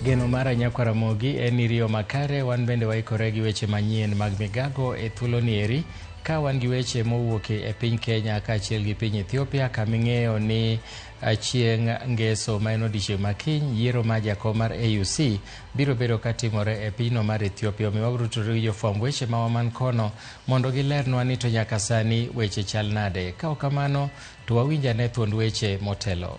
Geno mara Nyakwaramogi en iriyo makare, wan bende waikore gi weche manyien mag migago e thuolo nieri, ka wan gi weche mowuok e piny Kenya kaachiel gi piny Ethiopia, kaming'eyo ni chieng' ngeso ma en odiechieng' makiny, yiero ma jakom mar AUC biro bedo katimore e pinyno mar Ethiopia. Omiyo wabiro tudore gi jofwamb weche ma waman kono mondo gilernwa ni to nyaka sani weche chal nade. Ka ok kamano to wawinj ane thuond weche motelo.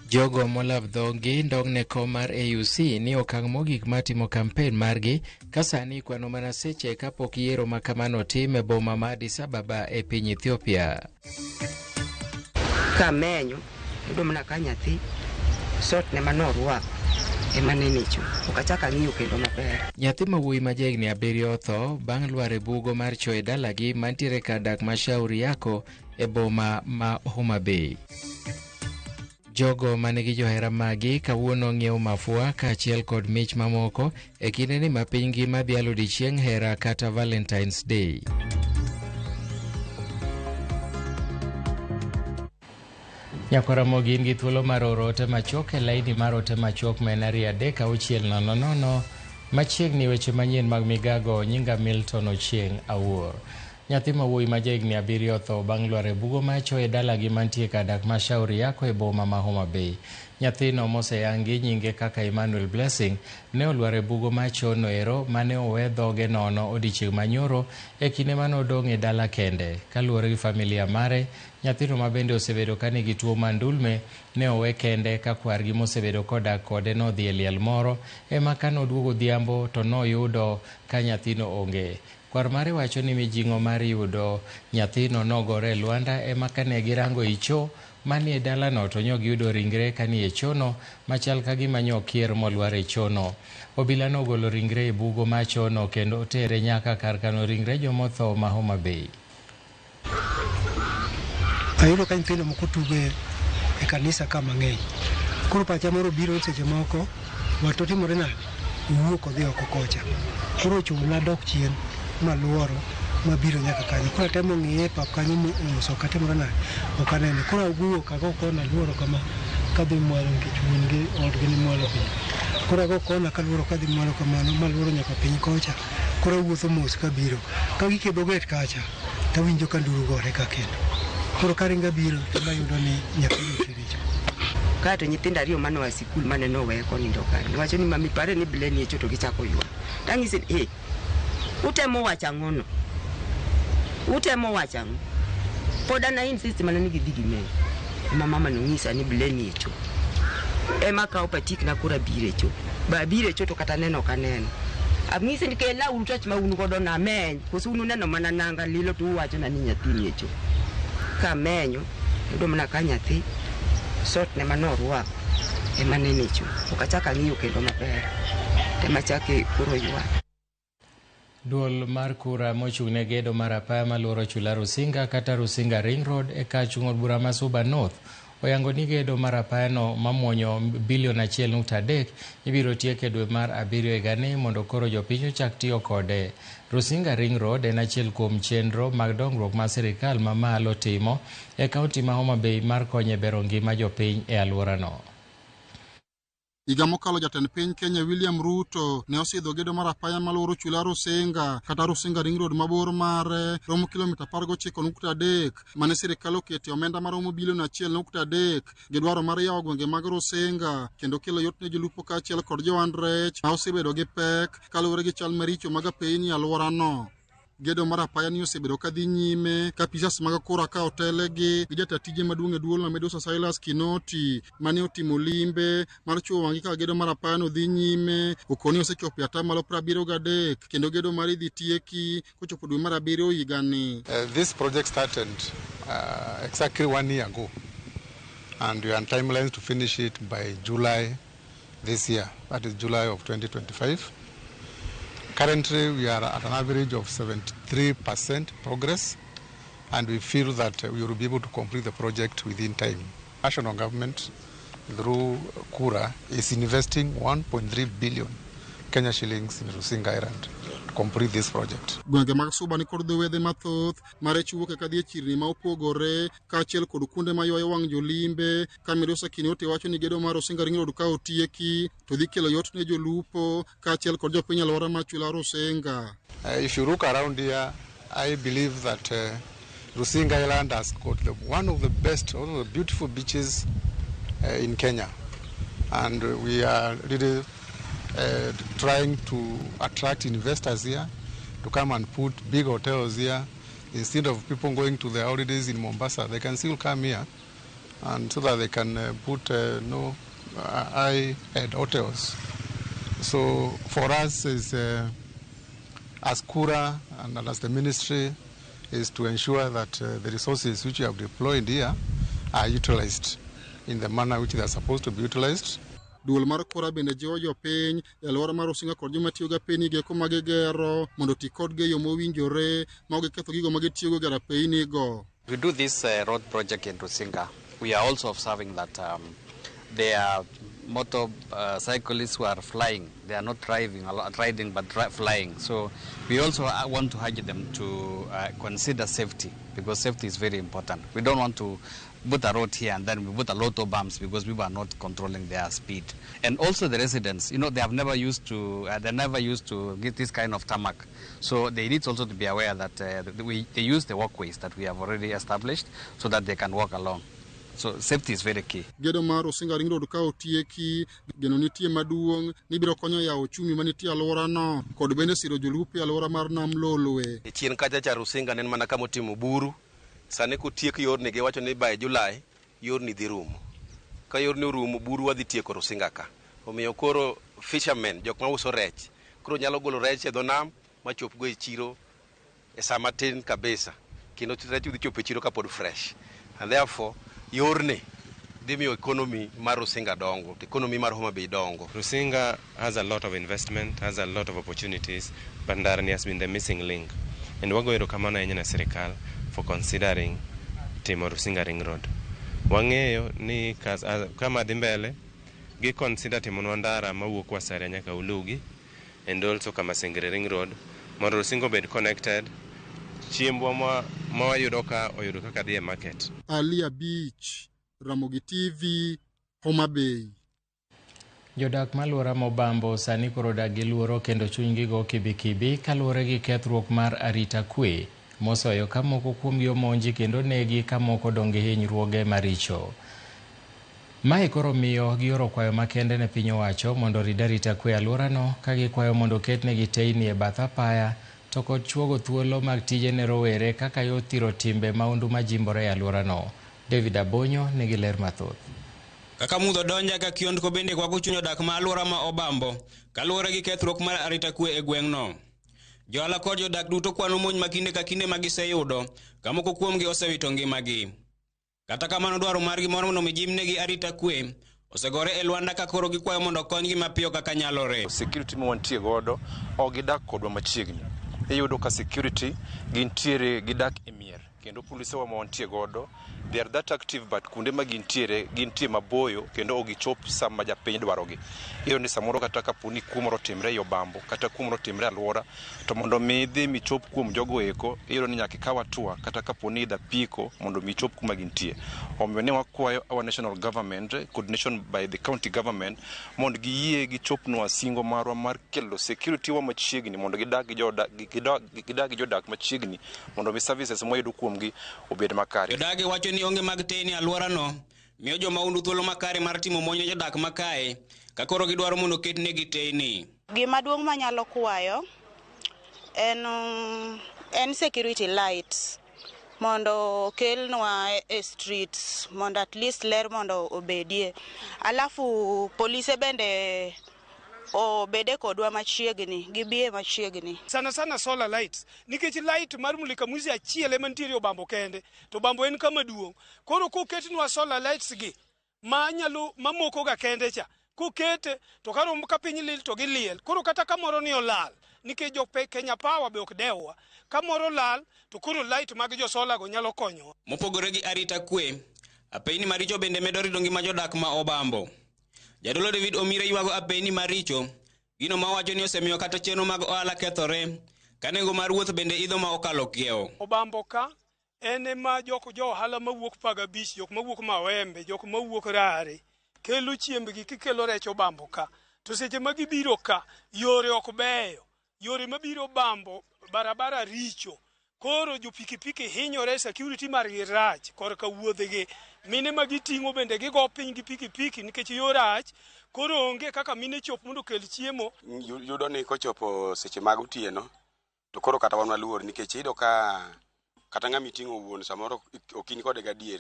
Jogo molab dhogi ndong' ne kom mar AUC ni okang' mogik matimo kampen margi ka sani kwano mana seche kapok yiero ma kamano tim e boma ma Addis Ababa e piny Ethiopia. Kamenyo yudo mana ka nyathi sot ne manorwako ema nenicho okachaka ng'iyo kendo maber. Nyathi mawuoyi ma jahigni 7 otho bang' lwar e bugo mar cho e dalagi mantiere kar dak ma Shauri Yako e boma ma Homa Bay. Jogo manigi johera magi kawuono ng'iewo mafua kaachiel kod mich mamoko e kinde ni ma piny ngima dhialo odiechieng' hera kata Valentine's Day. Nyakwaramogi in gi thuolo mar oro ote machok e laini mar ote machok ma en 33600 machiegni weche manyien mag migago. Nyinga Milton Ochieng' Awuor. Nyathi mawuoyi ma jahigni 7 otho bang' lwar e bugo macho e dalagi mantie kar dak ma Shauri Yako e boma ma Homa Bay. Nyathino moseyangi nyinge kaka Emmanuel Blessing ne olwar e bugo macho noero mane owe dhoge nono odiechieng' manyoro e kinde mane odong' e dala kende. Kaluwore gi familia mare, nyathino ma bende osebedo ka nigi tuo mandulme ne owe kende ka kwargi mosebedo kodak kode nodhi e liel moro, ema kane oduogo odhiambo to noyudo ka nyathino onge. Kwar mare wacho ni mijing'o mar yudo nyathino nogore e lwanda, ema kane girango i cho manie e dalano to nyo giyudo ringre kanie e chono machal ka gima nyo kier molwar e chono. Obila nogolo ringre e bugo machono kendo tere nyaka kar kano ringre jomotho ma Homa Bay. Ayudo ka nyithindo moko tuge e kanisa ka mang'eny. Koro pacha moro biro seche moko wato timore nade wuok odhi oko kocha. Koro chuna dok chien maluoro mabiro nyaka kanyo. Koro temo ng'iye pap kanyo moso katimore nade ok anene. Koro awuok ago kona luoro kama kadhi mwalo nikech wuon gi odgi ni mwalo piny. Koro ago kona kaluoro kadhi mwalo kamano maluoro nyaka piny kocha. Koro awuotho mos kabiro. Ka gikidho get kacha tawinjo ka nduru gore ka kendo. Koro karinga biro tamayudo ni nyathino chiricho. Kato nyithindo 2 mane wa sikul mane nowe konindo kanyo. Niwacho ni mami pare ni bileni e choto gichako ywa. Tang'isi utemo wacha ng'ono. Utemo wacha ng'o. Poda na insist mana ni gidhi gime. Mama nong'isa ni bileni e cho. Ema ka opatik na kura bire cho. Ba bire cho to kata neno kaneno. Abng'isi ni kela ulutach ma unu godo na meny. Koso unu neno mana nanga lilo to uwacho na ni nyathini e cho. Kamenyo yudo mana ka nyathi sot ne manorwako ema nenicho okachaka ng'iyo kendo maber tema chake koro ywa. Duol mar kura mochung'ne gedo mar apaya maluoro chula Rusinga kata Rusinga Ring Road e kar chung' od bura ma Suba North oyango ni gedo mar apayano mamuonyo bilion 1.3 ibiro tiek e dwe mar 7 higani mondo koro jopiny ochak tiyo kode. Rusinga Ring Road en achiel kuom chenro mag dongruok ma sirikal ma malo timo e kaunti ma Homa Bay mar konyo e bero ngima jopiny e alworano. Higa mokalo jatend piny Kenya William Ruto ne osidho gedo mar apaya maluoro chula Rusinga kata Rusinga Ring Road mabor mare romo kilomita 19.3 mane sirikal okete omenda maromo bilion 1.3 gi dwaro mar yawo gwenge mag Rusinga kendo kelo yot ne jolupo kaachiel kod joand rech ma osebedo gi pek kaluwore gi chal maricho mag apeyni e alworano. Gedo mar apaya ni osebedo kadhi nyime ka pisas mag kura ka otelegi gi jatatije maduong' e duol ma Medusa Silas Kinoti mane otimo limbe mar chuo wangi ka gedo mar apaya no dhi nyime okoni osechopo atamalo 73 kendo gedo mar idhi tieki kochopo dwe mar 7 higani. This project started exactly 1 year ago and we are on timeline to finish it by July this year, that is July of 2025. Currently, we are at an average of 73% progress, and we feel that we will be able to complete the project within time. National government, through Kura, is investing 1.3 billion Kenya shillings in Rusinga Island complete this project. Gwenge mag Suba ni kod wedhe mathoth mare chuo kaka dhie chirni ma opogore kaachiel kod kuonde ma ywayo wang' jolimbe ka Midusa Kinoti wacho ni gedo mar Rusinga Ring Road ka otieki to dhi kelo yot ne jolupo kaachiel kod jopiny alwora ma chula Rusinga. If you look around here, I believe that Rusinga Island has got one of the best, one of the beautiful beaches in Kenya, and we are really trying to attract investors here to come and put big hotels here. Instead of people going to their holidays in Mombasa, they can still come here, and so that they can put high-end hotels. So for us, as Kura and as the ministry, is to ensure that the resources which we have deployed here are utilized in the manner which they are supposed to be utilized. Duol mar Kura bende jiwo jopiny e alwora mar Rusinga kod joma tiyo ga piny geko ma gigero mondo ti kodgi e yo mowinjore ma ok giketho gigo ma gitiyogo gara piny-go. We do this road project in Rusinga. We are also observing that there are motorcyclists who are flying. They are not riding but flying. So we also want to urge them to consider safety, because safety is very important. We don't want to put a road here and then we put a lot of bumps because people are not controlling their speed. And also the residents, you know, they never used to get this kind of tarmac. So they need also to be aware that they use the walkways that we have already established so that they can walk along. So safety is very key. Gedo mar Rusinga Ring Road ka otieki, geno nitie maduong' ni biro konyo yawo uchumi manitie alworano kod bende siro jolupo alwora mar Nam Lolwe. Chien kacha cha Rusinga nen mana kama otimo buru. Sane kotiek yorni giwacho ni by July yorni dhi rumo. Ka yorni orumo buru wadhi tieko Rusinga ka. Omiyo koro fishermen, jok ma uso rech, koro nyalo golo rech e dho nam ma chop go e chiro e saa matin kabisa. Kendo rech udhi chopo e chiro kapod fresh. And therefore yorni dhi miyo economy mar Rusinga dongo, economy mar Homa Bay dongo. Rusinga has a lot of investment, has a lot of opportunities, but Ndarani has been the missing link. And wago erokamano ahinya ne sirikal for considering timo Rusinga Ring Road. Wang'eyo ni kama dhi mbele gi consider timo ndara mawuok Wasare nyaka Ulugi, and also kama Sengere Ring Road mondo Rusinga bed connected. Chiembwa ma wayudo ka oyudo kaka dhi e market. Alia Beach, Ramogi TV, Homa Bay. Jodak malwora mobambo sani koro dagi luoro kendo chunygi go kibikibi kaluwore gi kethruok mar arita kwe mosoyo ka moko kuomgi omonji kendo negi ka moko donge hinyruoge maricho. Mae koro miyo gioro kwayo makende ne piny owacho mondo rid arita kwe alworano ka gikwayo mondo ketnegi teyni e bath apaya to kod chuogo thuolo mag tije ne rowere kaka yo thiro timbe maundu majimbore e alworano. David Abonyo nigi ler mathoth. Kaka mudho donja ka kiondko bende kwako chuny odak ma alwora ma obambo kaluwore gi kethruok mar arita kwe e gweng'no. Johala kod jodak duto kwano monj ma kinde ka kinde ma giseyudo ka moko kuomgi osewito ngimagi. Kata kamano dwaro margi mondo mondo mijimnegi arita kwe osegore e lwanda ka koro gikwayo mondo konygi mapiyo kaka nyalore. Security ma wantie godo ok gidak kodwa machiegni. Iyudo ka security gintiere gidak e mier kendo polise wa ma wantie godo they are that active but kunde ma gintie maboyo kendo ogichop sama japiny dwarogi. Iyo ni samoro kata kaponi kumoro timre yo bambo kata kumoro timre alwora to mondo midhi michop kuom jogo eko iyo ni nyaka kawa tua kata kaponi da piko mondo michop kuma gintie. Omiyo ne wakwayo our national government coordination by the county government mondo giyie gichopnwa singo marwa mar kelo security wa machiegni mondo gidag gi jodak machiegni mondo mi services moyudo kuomgi obed makare. Jodak wacho ni onge mag teyni alworano miyo joma undu thuolo makare mar timo monjo jodak makae ka koro gidwaro mondo ketnegi teyni. Gima duong' manyalo kwayo en security lights mondo kelnwa e streets mondo at least ler mondo obedie. Alafu polise bende obede kodwa machiegni gibie machiegni sana solar lights nikech light mar mulika mwizi achiel ema nitiere obambo kende to bambo en kama duong' koro koketnwa solar lights gi manyalo mamoko ga kende cha kokete to karo ka piny lil to giliel koro kata kamoro ni olal nikech jo Kenya Power be ok dewa kamoro lal to koro light mag jo solar go nyalo konyo. Mopogore gi arita kwe apeyni maricho bende medo rido ngima jodak ma obambo. Jadolo David Omire ywago apeyni maricho gino ma wacho ni osemiyo kata chenro mag ohala kethore ka nengo mar wuoth bende idho ma okalo kiewo. Obambo ka ene ma jo ohala mawuok Paga Beach, jok mawuok Mawembe, jok mawuok Rare kelo chiembgi kikelo rech Obambo ka. To seche ma gibiro ka yore ok beyo, yore mabiro Bambo barabara richo, koro jo pikipiki hinyore, security margi rach korka wuodhegi. Mine ma giting'o bende gigo piny gi pikipiki nikech yo rach, koro onge kaka mine chop mondo kel chiemo. Yudo ni kochopo seche mag otieno to koro kata wan maluor nikech iyudo ka kata ng'ama iting'o wuon samoro ok in kode gadier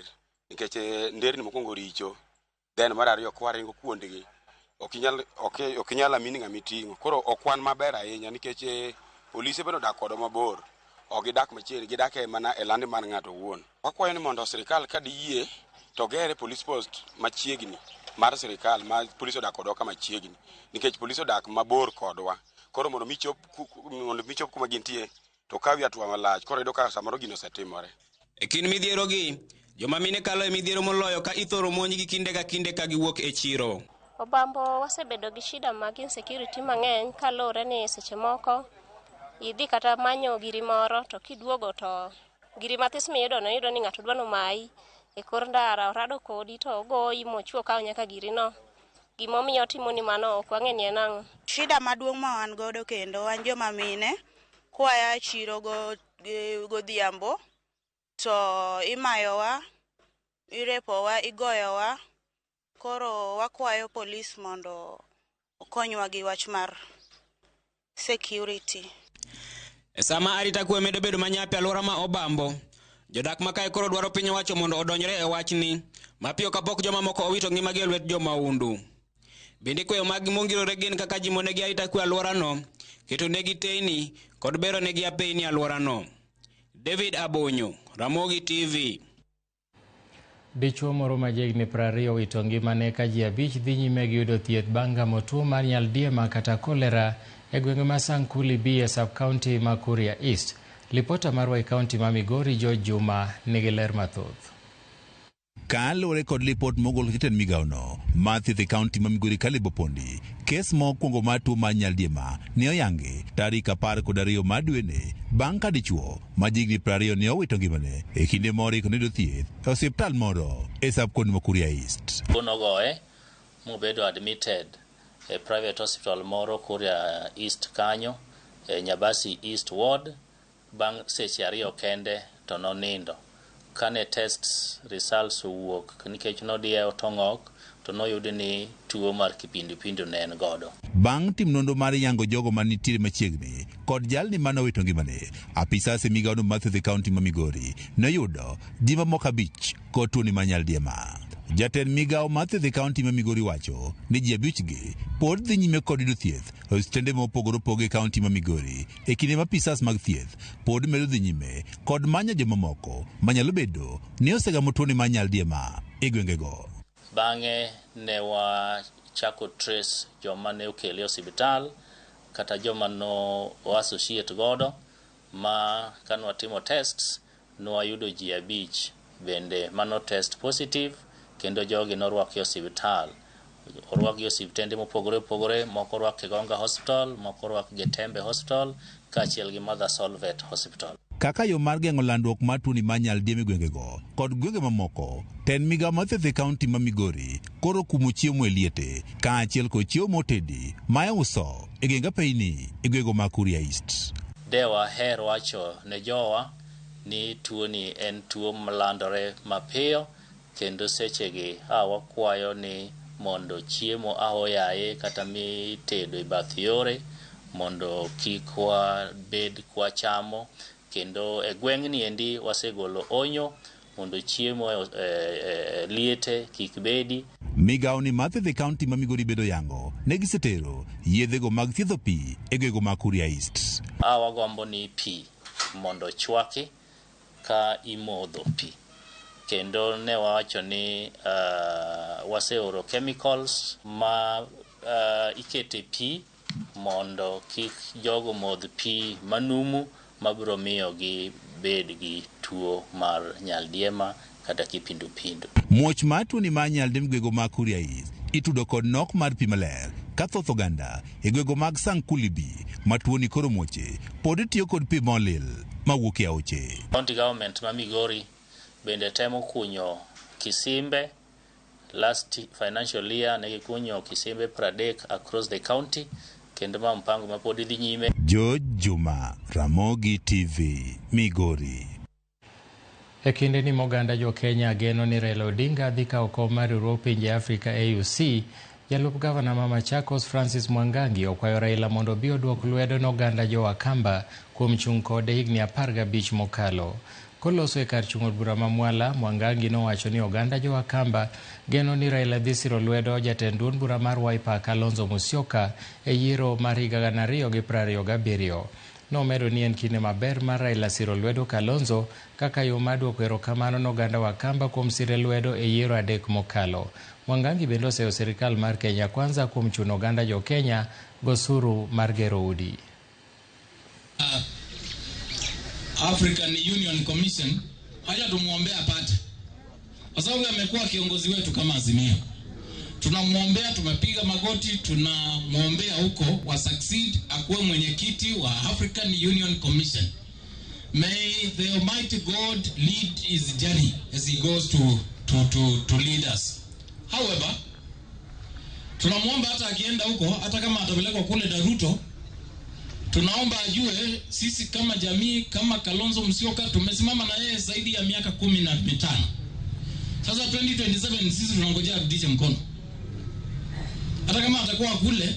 nikech nderni mokwongo richo, then mar ariyo kwaringo kuondgi ok inyal amini ng'ama iting'o. Koro ok wan maber ahinya nikech polise bende odak kodwa mabor, ok gidak machiegni, gidak mana e landi mar ng'ato owuon. Wakwayo ni mondo sirikal ka diyie to gere police post machiegni mar sirikal ma polise odak kodwa kama chiegni nikech polise odak mabor kodwa. Koro mondo michop kuma gintie to kawi atua malach, koro iyudo ka samoro gino osetimore. E kin midhierogi, joma mine kalo e midhiero moloyo ka ithoro monjgi kinde ka kinde ka giwuok e chiro. Obambo wasebedo gi shida mag insecurity mang'eny kaluwore ni seche moko idhi kata manyo giri moro to kiduogo to giri mathis miyudo ni ng'ato dwano mayi e kor ndara, orado kodi to ogoyi mochuo kawo nyaka girino. Gimomiyo timoni mano ok wang'e ni en ang'o. Shida maduong' ma wan godo kendo wan joma mine kwaya chiro godhiambo to imayowa, irepowa, igoyowa. Koro wakwayo polis mondo okonywa gi wach mar security. E sama arita kwe medo bedo manyapi alwora ma Obambo, jodak makae koro dwaro piny owacho mondo odonjre e wachni mapiyo kapok joma moko owito ngimagi e lwet jomaundu. Bende kweyo mag mongirore gin kaka jimonegi arita kwe alworano, keto negi teyni kod bero negi apeyni alworano. David Abonyo, Ramogi TV. Dichuo moro ma jahigni 20 owito ngimane ka ji 5 dhi nyime gi yudo thieth bang' gamo tuo mar nyaldiema kata kolera e gwenge ma Sankuli B e sub-county ma Kuria East. Lipota mar Kaunti ma Migori George Juma nigi ler mathoth. Kaluwore kod lipot mogol jatend migaono mathieth e kaunti ma Migori Caleb Opondi, kes mokwongo mar tuo mar nyaldiema ne oyangi tarik 12 mar dwene bang' ka dichuo ma jahigni 20 ne owito ngimane e kinde moro ko yudo thieth e osiptal moro e sub-county ma Kuria East. Bonogoe mobedo admitted e private hospital moro Kuria East kanyo e Nyabasi East Ward bang' seche 2 kende to nonindo. Kane test results owuok nikech nodiewo tong'ok to noyudi ni tuo mar kipindupindu ne en godo. Bang' tim nonro mar yango jogo manitiere machiegni kod jalni manowito ngimane, apisas e migaono mathieth e kaunti ma Migori noyudo ji mamoko 5 kod tuoni mar nyaldiema. Jatend migao mathieth e kaunti ma Migori wacho ni ji 5 gi pod dhi nyime kod yudo thieth e osiptende mopogore opogore e kaunti ma Migori e kinde ma apisas mag thieth pod medo dhi nyime kod manyo joma moko manyalo bedo ni osegamo tuoni mar nyaldiema e gwengego. Bang'e ne wachako trace joma ne okele osiptal kata joma no associate godo ma kanwa timo tests no wayudo ji 5 bende mano test positive kendo jogi norwaki osiptal. Orwaki osiptende mopogore opogore, moko orwaki Gonga Hospital, moko orwaki Getembe Hospital kaachiel gi Mother Solvet Hospital. Kaka yo mar geng'o landruok mar tuoni mar nyaldiema e gwengego kod gwenge mamoko, ten migao mathieth e kaunti ma Migori koro kumo chiemo e liete kaachiel kod chiemo motedi ma iuso e genge apeyni e gwego ma Kuria East. Dewa her wacho ne jowa ni tuoni en tuo malandore mapiyo kendo sechegi wakwayo ni mondo chiemo ahoyaye kata mitedo e bath yore mondo kik wabed kwachamo, kendo e gweng'ni endi wasegolo onyo mondo chiemo liete kik bedi. Migao ni mathieth e kaunti ma Migori bedo yango ne gisetero yedhego mag thiedho pi e gwego ma Kuria East. Wagombo ni pi mondo chwaki ka imodho pi, kendo ne wacho ni waseoro chemicals ma ikete pi mondo kik jogo modh pi manumu mabiro miyo gi bed gi tuo mar nyaldiema kata kipindupindu. Muoch mar tuoni mar nyaldiema gwego ma Kuria East itudo kod nok mar pi maler ka thoth oganda e gwego mag Sankuli B matuoni koro moche pod tiyo kod pi molil mawuok e aoche. County government ma Migori bende temo kunyo kisimbe. Last financial year ne gikunyo kisimbe 30 across the county kendo ma mpango ma pod dhi nyime. George Juma, Ramogi TV, Migori. E kinde ni moganda jo Kenya geno ni Raila Odinga dhi kawo kom mar riwruok pinje Afrika AUC, jalup gavana ma Machakos Francis Mwangangi okwayo Raila mondo bi oduok lwedo n'oganda jo Wakamba kuom chung' kode higni 15 mokalo. Koloso e kar chung' od bura ma Mwala, Mwangangi nowacho ni oganda jo Wakamba geno ni Raila dhi siro lwedo jatend duond bura mar Wiper Kalonzo Musyoka e yiero mar higa 2027. Nomedo ni en kinde maber mar Raila siro lwedo Kalonzo kaka yo mar duoko erokamano n'oganda Wakamba kuom siro lwedo e yiero 3 mokalo. Mwangangi bende oseyo sirikal mar Kenya Kwanza kuom chuno oganda jo Kenya gosuru mar gero udi. African Union Commission haja tumuombea apate, kwa sababu amekuwa kiongozi wetu kama Azimio. Tunamuombea, tumepiga magoti, tunamuombea huko wa succeed akuwe mwenyekiti wa African Union Commission. May the Almighty God lead his journey as he goes to lead us. However, tunamuomba hata akienda huko, hata kama atapelekwa kule Daruto, tunaomba ajue sisi kama jamii, kama Kalonzo Musyoka tumesimama na yeye zaidi ya miaka 15. Sasa 2027 sisi tunangojea arudishe mkono. Hata kama atakuwa kule,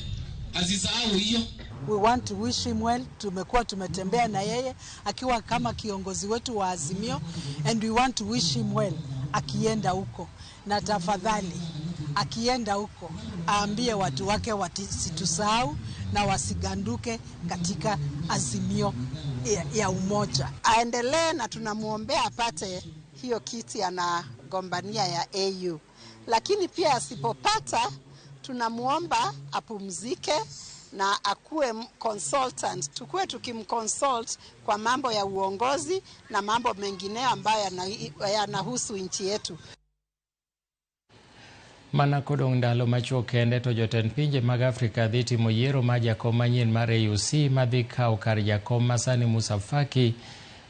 asisahau hiyo. We want to wish him well. Tumekuwa tumetembea na yeye akiwa kama kiongozi wetu wa Azimio, and we want to wish him well akienda huko. Na tafadhali akienda huko aambie watu wake wasitusahau na wasiganduke katika Azimio ya umoja. Aendelee na tunamuombea apate hiyo kiti anagombania ya AU. Lakini pia asipopata tunamuomba apumzike na akuwe consultant. Tukue tukimconsult kwa mambo ya uongozi na mambo mengine ambayo yanahusu nchi yetu. Mana kodong' ndalo machuok kende to jotend pinje mag Afrika dhi timo yiero mar jakom manyien mar AUC madhi kawo kar jakom masani Musa Faki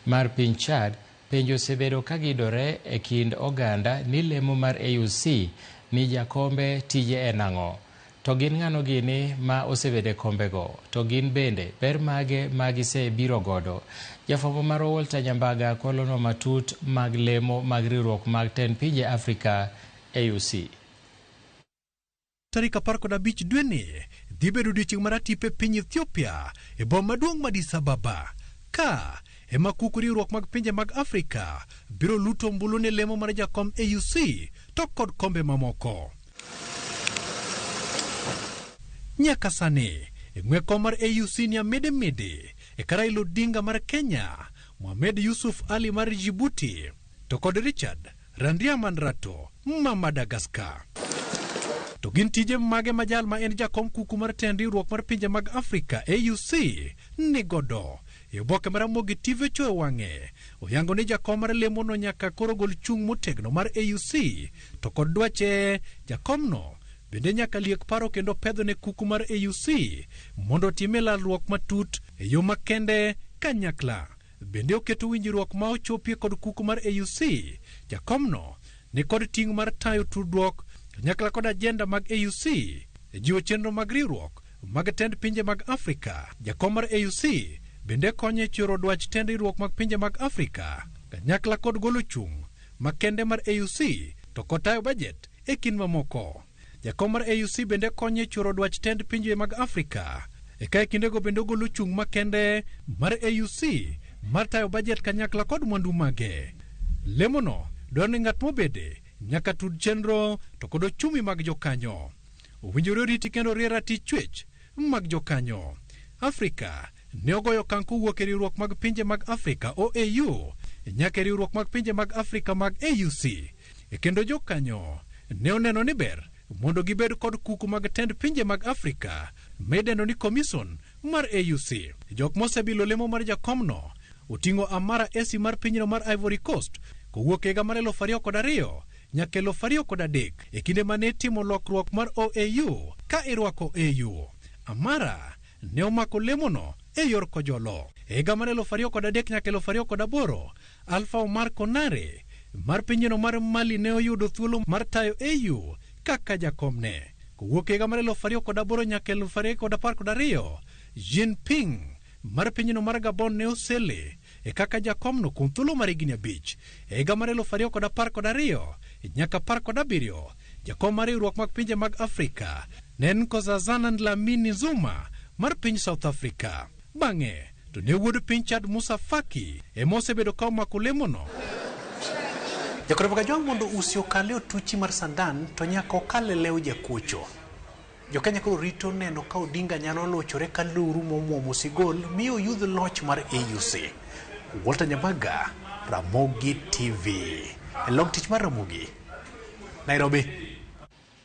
mar piny Chad. Penjo osebedo kagidore e kind oganda ni lemo mar AUC ni jakombe tije en ang'o. To gin ng'ano gini ma osebede kombego, to gin bende ber mage magise biro godo. Jafwambo mar Walter Nyambaga kolono matut mag lemo mag riwruok mag tend pinje Afrika AUC. Tarik 15 dwe ni dhi bedo odiechieng' mar atipe piny Ethiopia e boma maduong' ma Addis Ababa, ka ema kuku riwruok mag pinje mag Afrika biro luto ombulu ne lemo mar jakom AUC to kod kombe mamoko. Nyaka sani ng'we kom mar AUC ni amede e kar Raila Odinga mar Kenya, Mohamed Yusuf Ali mar Djibouti to kod Richard Randriamandrato ma Madagascar. To gin tije mage majal ma en jakom kuku mar tend riwruok mar pinje mag Afrika AUC ni godo. E oboke mar Ramogi TV chwe wang'e oyango ni jakom mar lemo no nyaka koro gol chung' motegno mar AUC to kod dwache jakomno bende nyaka liek paro kendo pedho ne kuku mar AUC mondo time lalruok matut e yo makende kanyakla. Bende oketo winjruok ma ochopie kod kuku mar AUC. Jakomno ni kod ting' mar tayo tudruok kanyakla kod agenda mag AUC e jiwo chenro mag riwruok mag tend pinje mag Afrika. Jakom mar AUC bende konye choro dwach tend riwruok mag pinje mag Afrika kanyakla kod golo chung' makende mar AUC to kod tayo budget e kin mamoko. Jakom mar AUC bende konye choro dwach tend pinje mag Afrika e kae kindego bende golo chung' makende mar AUC mar tayo budget kanyakla kod mwandu mage. Lemono dwaro ni ng'at mobede nyaka tud chenro to kod ochumi mag jokanyo. Owinjore riti kendo rie ratich chwech mag jokanyo. Afrika ne ogoyo okang' kowuok e riwruok mag pinje mag Afrika OAU nyaka e riwruok mag pinje mag Afrika mag AUC. E kendo jokanyo ne oneno ni ber mondo gibed kod kuku mag tend pinje mag Afrika medeno ni Commission mar AUC. Jok mosebilo lemo mar jakomno oting'o Amara Esi mar pinyno mar Ivory Coast kowuok higa mar 2002 nyaka 2003 e kinde mane timo lokruok mar OAU ka irwako AU. Amara ne omako lemono e yor kojolo. E higa mar 2003 nyaka 2008, Alpha Omar Konare mar pinyno mar Mali ne oyudo thuolo mar tayo AU kaka jakomne. Kowuok e higa mar 2008 nyaka 2012, Jinping mar pinyno mar Gabon ne osele e kaka jakomno kuom thuolo mar higni 5. E higa mar 2012 nyaka 2017, jakom mar riwruok mag pinje mag Afrika ne en Nkosazana Dlamini Zuma mar piny South Africa. Bang'e to ne wuod piny Chad Musa Faki emosebedo ka omako lemono. Jakorevoka jwang' mondo usi okale otuchi mar sandan to nyaka okale lew jakuocho. Jo-Kenya koro rito neno ka Odinga nyalo lochore ka luru momuomo sigol miyo oyudh loch mar AUC. Walter Nyamaga, Ramogi TV. E log tich mar Ramogi, Nairobi.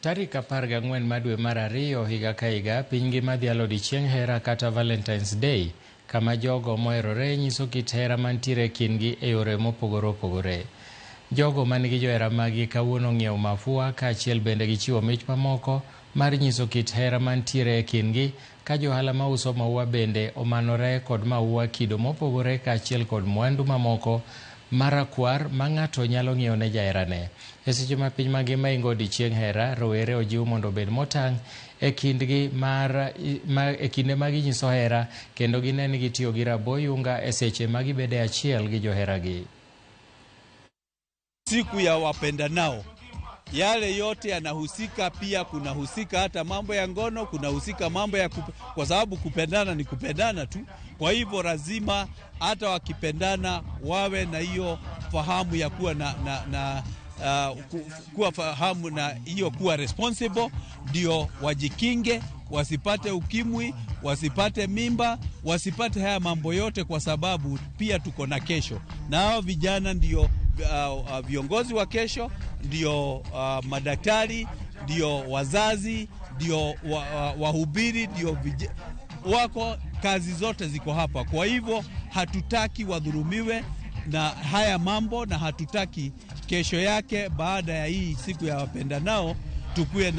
Tarik 14 mar dwe mar 2 higa ka higa, piny ngima dhialo odiechieng' hera kata Valentine's Day, kama jogo moherore nyiso kit hera mantiere kindgi e yore mopogore opogore. Jogo manigi johera magi kawuono ng'iewo mafua kaachiel bende gichiwo mich mamoko mar nyiso kit hera mantiere e kindgi, ka johala mauso maua bende omanore kod maua kido mopogore kaachiel kod mwandu mamoko marakwar ma ng'ato nyalo ng'iewo ne jaherane. E seche ma piny mangima ingo odiechieng' hera, rowere ojiw mondo obed motang' e kinde ma ginyiso hera, kendo gine ni gitiyo gi raboyunga e seche ma gibede achiel gi joheragi. Siku ya wapendanao, yale yote yanahusika, pia kunahusika hata mambo ya ngono, kunahusika mambo ya kwa sababu kupendana ni kupendana tu. Kwa hivyo lazima hata wakipendana wawe na hiyo fahamu ya kuwa kuwa fahamu na hiyo kuwa responsible, ndio wajikinge, wasipate ukimwi, wasipate mimba, wasipate haya mambo yote, kwa sababu pia tuko na kesho. Na hao vijana ndio viongozi wa kesho, ndio madaktari, ndio wazazi, ndio wahubiri, ndio wako, kazi zote ziko hapa. Kwa hivyo hatutaki wadhulumiwe na haya mambo, na hatutaki kesho yake baada ya hii siku ya wapendanao tukue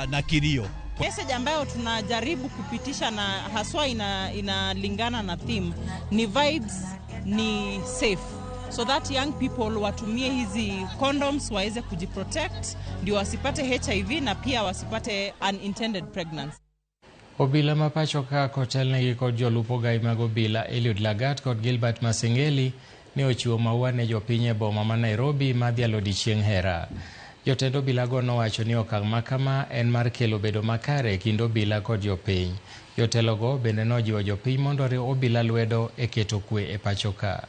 na kilio. Message ambayo tunajaribu kupitisha na haswa inalingana na theme ni vibes, ni safe, so that young people watumie hizi condoms waweze kujiprotect, ndio wasipate HIV na pia wasipate unintended pregnancy. Obila mapacho ka kotelnegi kod jolupo gai mag obila Eliud Lagat kod Gilbert Masengeli ne ochiwo maua ne jopiny e boma ma Nairobi madhialo odiechieng' hera. Jotend obilago nowacho ni okang' makama en mar kelo bedo makare e kind obila kod jopiny. Jotelogo bende nojiwo jopiny mondo oriw obila lwedo e keto kwe e pacho ka.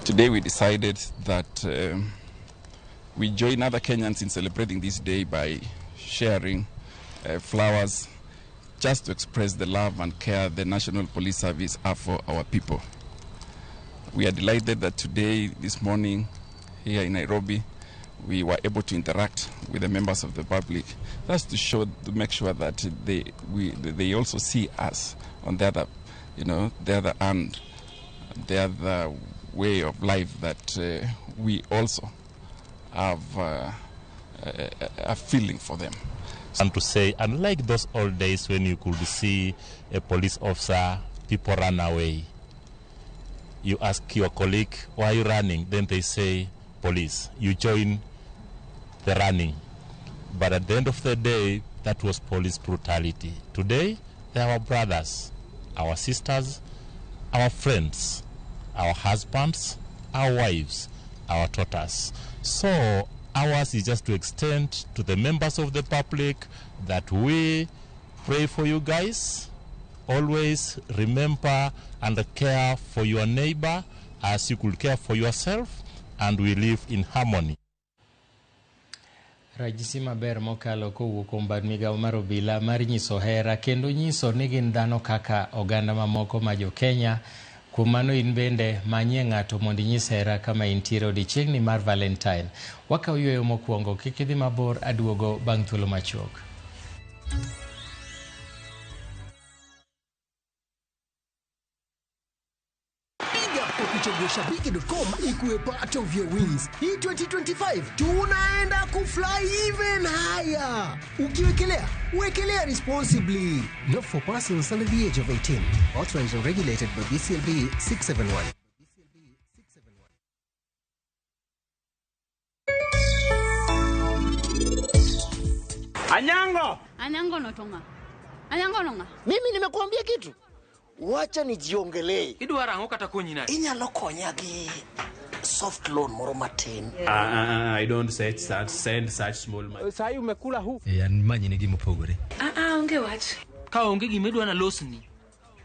Today we decided that we join other Kenyans in celebrating this day by sharing flowers just to express the love and care the National Police Service have for our people. We are delighted that today, this morning, here in Nairobi, we were able to interact with the members of the public. That's to make sure that they also see us on the other, the other end, the other way of life, that we also have a feeling for them. And to say, unlike those old days when you could see a police officer, people run away. You ask your colleague, why are you running? Then they say, police. You join the running. But at the end of the day, that was police brutality. Today, they are our brothers, our sisters, our friends, our husbands, our wives, our daughters. So ours is just to extend to the members of the public that we pray for you guys. Always remember and care for your neighbor as you could care for yourself, and we live in harmony. Ranyisi maber mokalo kowuok kuom bad migawo mar obila mar nyiso hera kendo nyiso ni gin dhano kaka oganda mamoko ma jo Kenya Kuom mano in bende manye ng'ato mondo inyis hera kama intiere odiechiengni mar Valentine. Wakaw yweyo mokwongo, kik idhi mabor, aduogo bang' thuolo machuok. Kuchagua Shabiki.com ikuwe part of your wins. Hii 2025 tunaenda kufly even higher. Ukiwekelea, wekelea responsibly. Not for persons under the age of 18. Authorized and regulated by BCLB 671. Anyango notonga. Anyango nonga. Mimi nimekuambia kitu. Wacha nijiongelee. Idwara ngo kata konyi na. Inyalo konyagi soft loan moro matin. I don't say that, send such small money. Sai umekula hu. Yan manyi ne gimo pogore. Onge wach. Ka onge gimedwa na losni.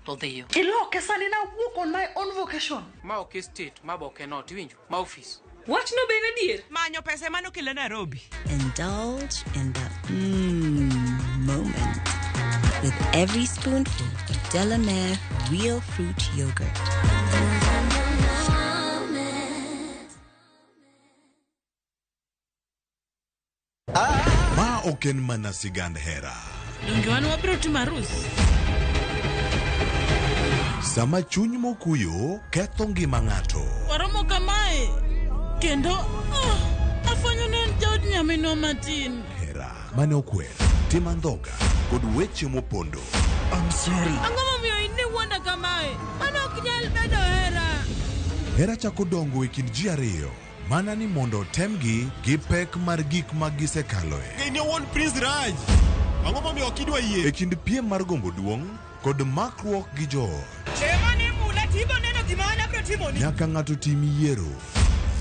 To dhiyo. Iloke sani na walk on my own vocation. Ma ok state, ma boke not winjo, ma office. Watch no bene dear. Manyo pesa mano kile Nairobi. Indulge in the moment with every spoonful of Delamere real fruit yogurt. Ma oken mana sigand hera. Dongiwanu wabiro timo arus. Sama chuny mokuyo ketho ngima ng'ato. Waromo kamae. Kendo afonyo ne jaod nyamino matin. Hera mane okwer, tim andhoga kod weche mopondo. I'm sorry. Ang'o momiyo in ne wuonda kamae? Mano ok nyal bedo hera. Hera chako dongo e kind ji ariyo, mana ni mondo temgi gi pek mar gik ma gisekaloe. Ne wuon Prince Raj. Ang'o momiyo ok idwa yie? E kind piem mar gombo duong' kod makruok gi joot. Chema ne mula tibo neno gima an abiro timoni. Nyaka ng'ato tim yiero.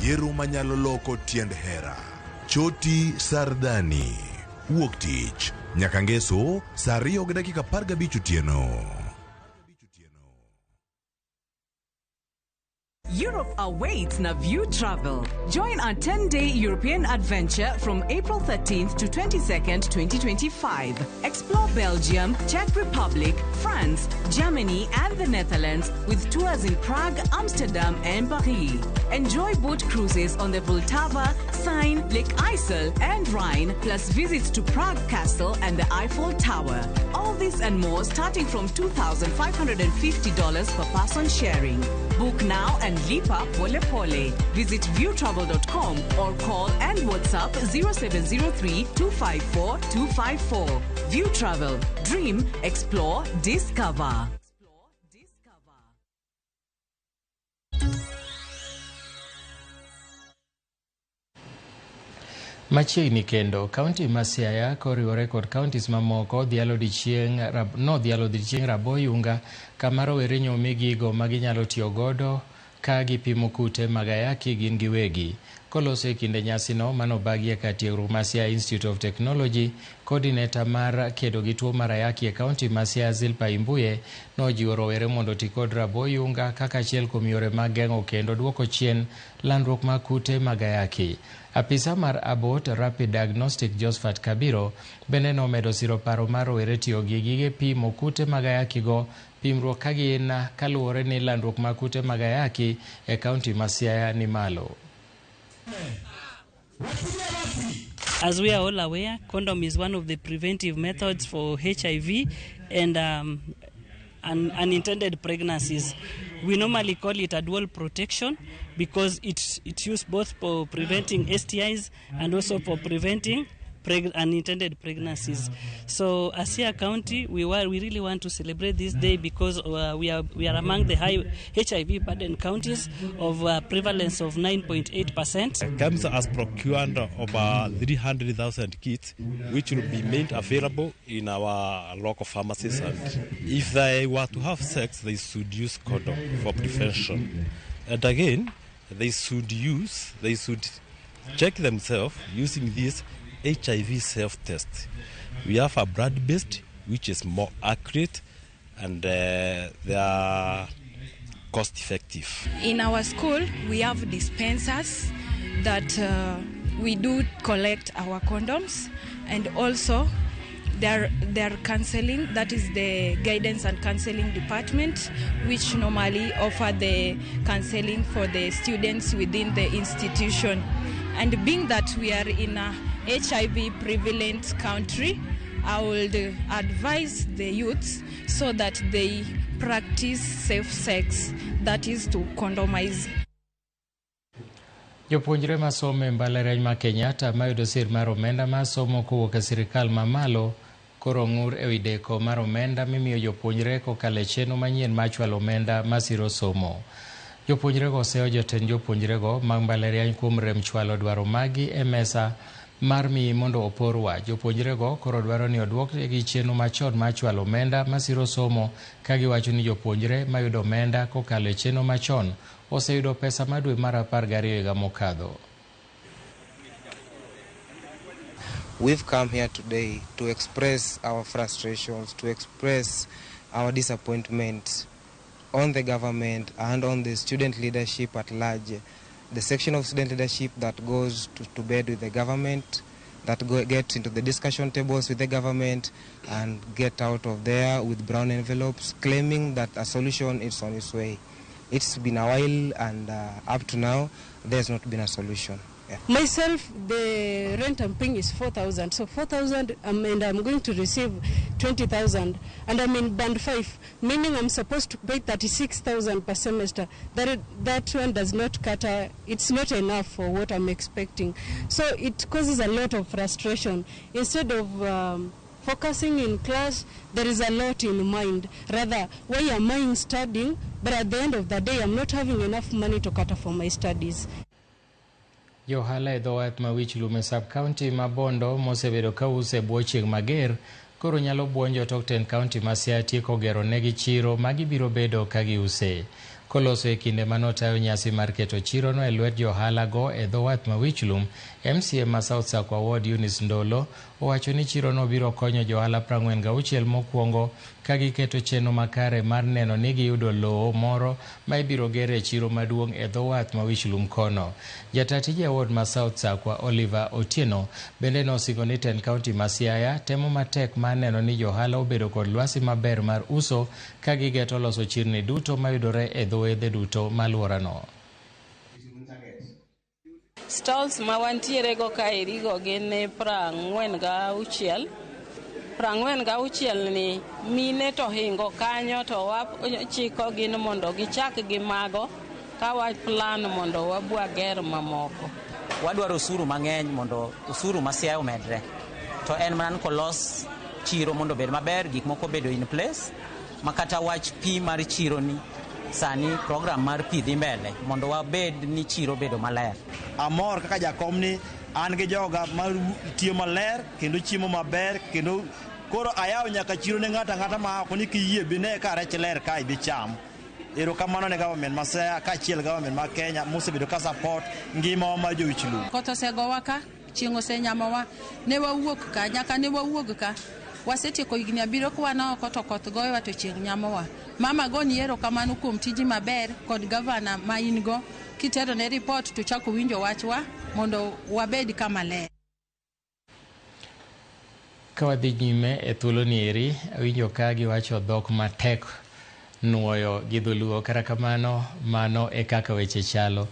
Yiero manyalo loko tiend hera. Choti Sardani. Wuok tich nyaka ngeso saa 2:15 otieno. Europe awaits na View Travel. Join our 10-day European adventure from April 13th to 22nd, 2025. Explore Belgium, Czech Republic, France, Germany, and the Netherlands with tours in Prague, Amsterdam, and Paris. Enjoy boat cruises on the Vltava, Seine, Lake Isle, and Rhine, plus visits to Prague Castle and the Eiffel Tower. All this and more starting from $2,550 per person sharing. Book now and lipa pole pole. Visit viewtravel.com or call and WhatsApp 0703 254 254. View Travel. Dream, explore, discover. Machiegni kendo, kaunti ma Siaya koriwore kod kauntis mamoko dhialo odiechieng' Raboyunga kama rowere nyomi gigo ma ginyalo tiyo godo ka gipimo kute mag ayaki gin giwegi. Koloso e kinde nyasino manobagie ka tiegruok ma Siaya Institute of Technology, coordinator mar kedo gi tuo mar ayaki e kaunti ma Siaya Zilpa Imbuye nojiwo rowere mondo ti kod Raboyunga kaka achiel kuom yore mag geng'o kendo duoko chien landruok mag kute mag ayaki. Apisa mar Abot Rapid Diagnostic Josephat Kabiro bende nomedo siro paro mar rowere tiyo gi gige pimo kute mag ayaki go pimruok ka gin kaluwore ni landruok mag kute mag ayaki e kaunti ma Siaya ni malo. As we are all aware, condom is one of the preventive methods for HIV and unintended pregnancies. We normally call it a dual protection because it's used both for preventing STIs and also for preventing unintended pregnancies. So as Siaya County, we really want to celebrate this day because we are among the high HIV burden counties of prevalence of 9.8%. Comes as procured over 300,000 kits, which will be made available in our local pharmacies. And if they were to have sex, they should use condom for prevention. And again, they should check themselves using this HIV self-test. We have a blood-based, which is more accurate, and they are cost-effective. In our school, we have dispensers that we do collect our condoms, and also their counseling. That is the guidance and counseling department, which normally offer the counseling for the students within the institution. And being that we are in a HIV prevalent country, I would advise the youths so that they practice safe sex, that is to condomize. Jopuonjre masomo e mbalariany ma Kenyatta mayudo sir mar omenda masomo kowuok e sirikal mamalo koro ng'ur e wi deko mar omenda mimiyo jopuonjre kokalo e chenro manyien mar chwalo omenda masiro somo. Jopuonjrego oseyo jotend jopuonjrego mag mbalariany kuom rem chwalo dwaro magi e mesa mar mi mondo opor wach. Jopuonjrego koro dwaro ni odwokgi chenro machon mar chwalo omenda masiro somo ka giwacho ni jopuonjre mayudo omenda kokalo e chenro machon oseyudo pesa ma dwe mar 12 higa mokadho. We've come here today to express our frustrations, to express our disappointment on the government and on the student leadership at large. The section of student leadership that goes to bed with the government, that gets into the discussion tables with the government and get out of there with brown envelopes claiming that a solution is on its way. It's been a while and up to now there's not been a solution. Yeah. Myself, the rent I'm paying is 4,000. So 4,000 and I'm going to receive 20,000. And I'm in band 5, meaning I'm supposed to pay 36,000 per semester. That one does not cater. It's not enough for what I'm expecting. So it causes a lot of frustration. Instead of focusing in class, there is a lot in mind. Rather, why am I studying? But at the end of the day, I'm not having enough money to cater for my studies. Johala e dhowath ma wich lume sub-county ma Bondo mosebedo ka use bwo chieng' mager koro nyalo buonjo tok ten county ma Siaya tieko gero negi chiro ma gibiro bedo ka giuse. Koloso e kinde manotayo nyasi mar keto chirono e lwet johala go e dhowath ma Wichlum, MCA ma South Sakwa Ward Eunice Ndolo owacho ni chirono biro konyo johala 46 mokwongo ka giketo chenro makare mar neno ni giyudo lowo moro ma ibiro gere chiro maduong' e dhowath ma Wichlum kono. Jatatije ward ma South Sakwa Oliver Otieno bende nosingo ni ten county ma Siaya temo matek mar neno ni johala obedo kod lwasi maber mar uso ka gigeto loso chirni duto mayudore e dhoedhe duto maluorano. Stalls ma wantiere go kaeri go gin 46. 46 ni mine to hingo kanyo to wachiko gin mondo gichak gi mago ka wa plan mondo wabwa ger mamoko. Wadwaro osuru mang'eny mondo osuru ma Siaya omedre. To en mana kolos chiro mondo bed maber, gik moko bedo in place, makata wach pi mar chiro ni sani program mar pi dhi mbele mondo wabed ni chiro bedo maler. Amor kaka jakom ni an gi joga mar tiyo maler kendo chiemo maber kendo koro ayaw nyaka chiro ne ng'ata ma ako ni kiyie bine ka rech ler ka ibi cham. Erokamano ne government ma Siaya kaachiel government ma Kenya mosebedo ka support ngima ma jo-Wichlum. Koth osegowa ka, chieng' osenyamowa, ne wawuok ka, nyaka ne wawuog ka. Wasetieko higni 7 kwa na oko to koth goyowa to chieng' nyamowa. Mama goni erokamano kuom tiji maber kod gavana ma in go kitero ne report to chako winjo wachwa mondo wabed kama ler. Ka wadhi nyime e thuolo ni eri winjo ka giwacho dhok matek nuoyo gi dholuo, kata kamano mano e kaka weche chalo.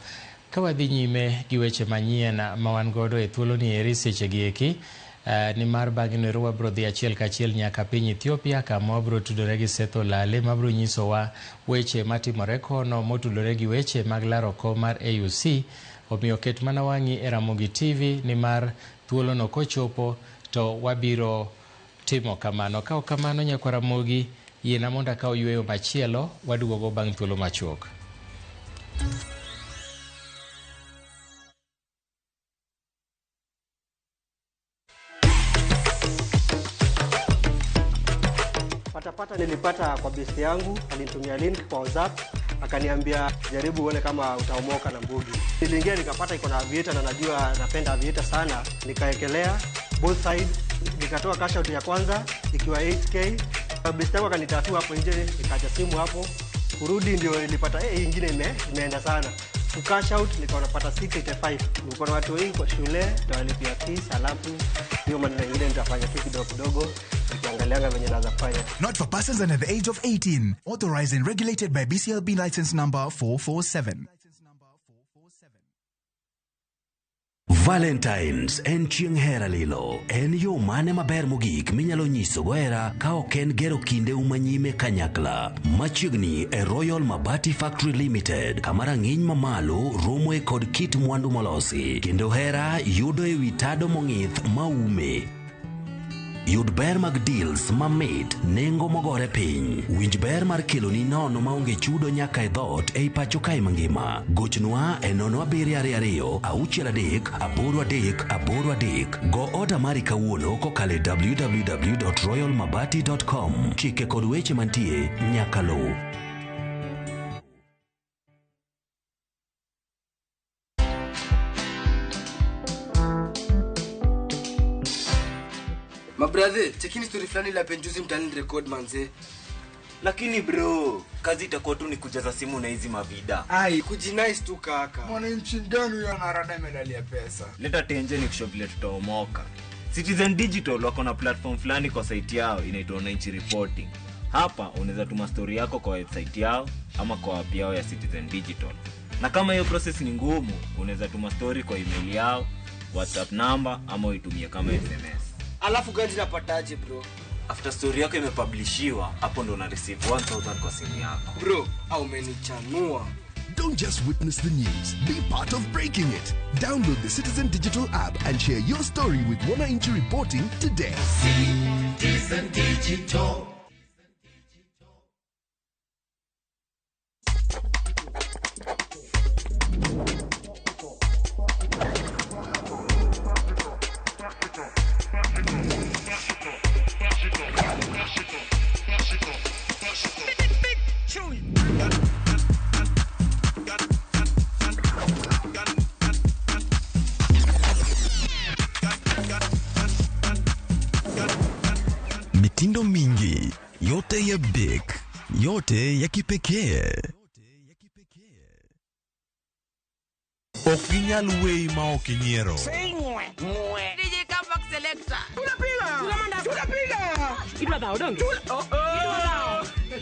Ka wadhi nyime gi weche manyien ma wan godo e thuolo ni eri seche gi eki, ni mar bang'e no wabro dhi achiel kachiel nyaka piny Ethiopia kama wabro tudore gi Seth Olale mabro nyisowa weche matimore kono motudore gi weche mag laro kom mar AUC. Omiyo ket mana wang'i e Ramogi TV ni mar thuolo no kochopo to wabiro timo kamano. Ka ok kamano nyakwa Ramogi yiena mondo akaw yweyo machielo, waduogo bang' thuolo machuok. Patapata nilipata kwa besti yangu, alinitumia link kwa WhatsApp, akaniambia jaribu uone kama utaomoka na mbugi. Niliingia nikapata iko na aviator na najua napenda aviator sana, nikaekelea both side, nikatoa cash out ya kwanza ikiwa 8k. Besti yangu akanitatua hapo nje, nikaacha simu hapo. Kurudi ndio nilipata ingine imeenda sana. cash out nilikuwa napata 685. Nilikuwa na watu wengi kwa shule, nitawalipia fees, alafu hiyo maneno mengine nitafanya tu kidogo kidogo nikiangalianga venye naweza fanya. Not for persons under the age of 18. Authorized and regulated by BCLB license number 447. Valentines en chieng' hera lilo. En yo mane maber mogik minyalo nyiso goera ka ok en gero kinde umanyime kanyakla. Machiegni e Royal Mabati Factory Limited, kama rang'iny mamalo romoe kod kit mwandu molosi. Kendo hera yudo e wi tado mong'ith maume. Yud ber mag deals mamit, nengo mogore piny. Winj ber mar keloni nono maonge chudo nyaka e dhot ei pacho kae mangima. Gochnwa e 0722-638-833. Go order mari kawuono kokale www.royalmabati.com. Chike kod weche mantie nyaka lo. Brother, chekini story fulani la penjuzi mtani record manze. Lakini bro, kazi itakuwa tu ni kujaza simu na hizi mavida. Ai, kujinice tu kaka. Mwananchi gani huyo anarada medalia pesa? Leta tenje ni kushow vile tutaomoka. Citizen Digital wako na platform fulani kwa site yao inaitwa Wananchi Reporting. Hapa unaweza tuma story yako kwa website yao ama kwa app yao ya Citizen Digital. Na kama hiyo process ni ngumu, unaweza tuma story kwa email yao, WhatsApp number ama uitumie kama SMS. Alafu gani napataje bro? After story yako imepublishiwa, hapo ndo una receive 1000 kwa simu yako. Bro, au umenichanua. Don't just witness the news, be part of breaking it. Download the Citizen Digital app and share your story with Wananchi Reporting today. Citizen Digital. Mitindo mingi, yote ya big, yote ya kipekee. Okinyal wei ma okinyiero. DJ Comeback Selector. Tunapiga. Idwa dhao donge.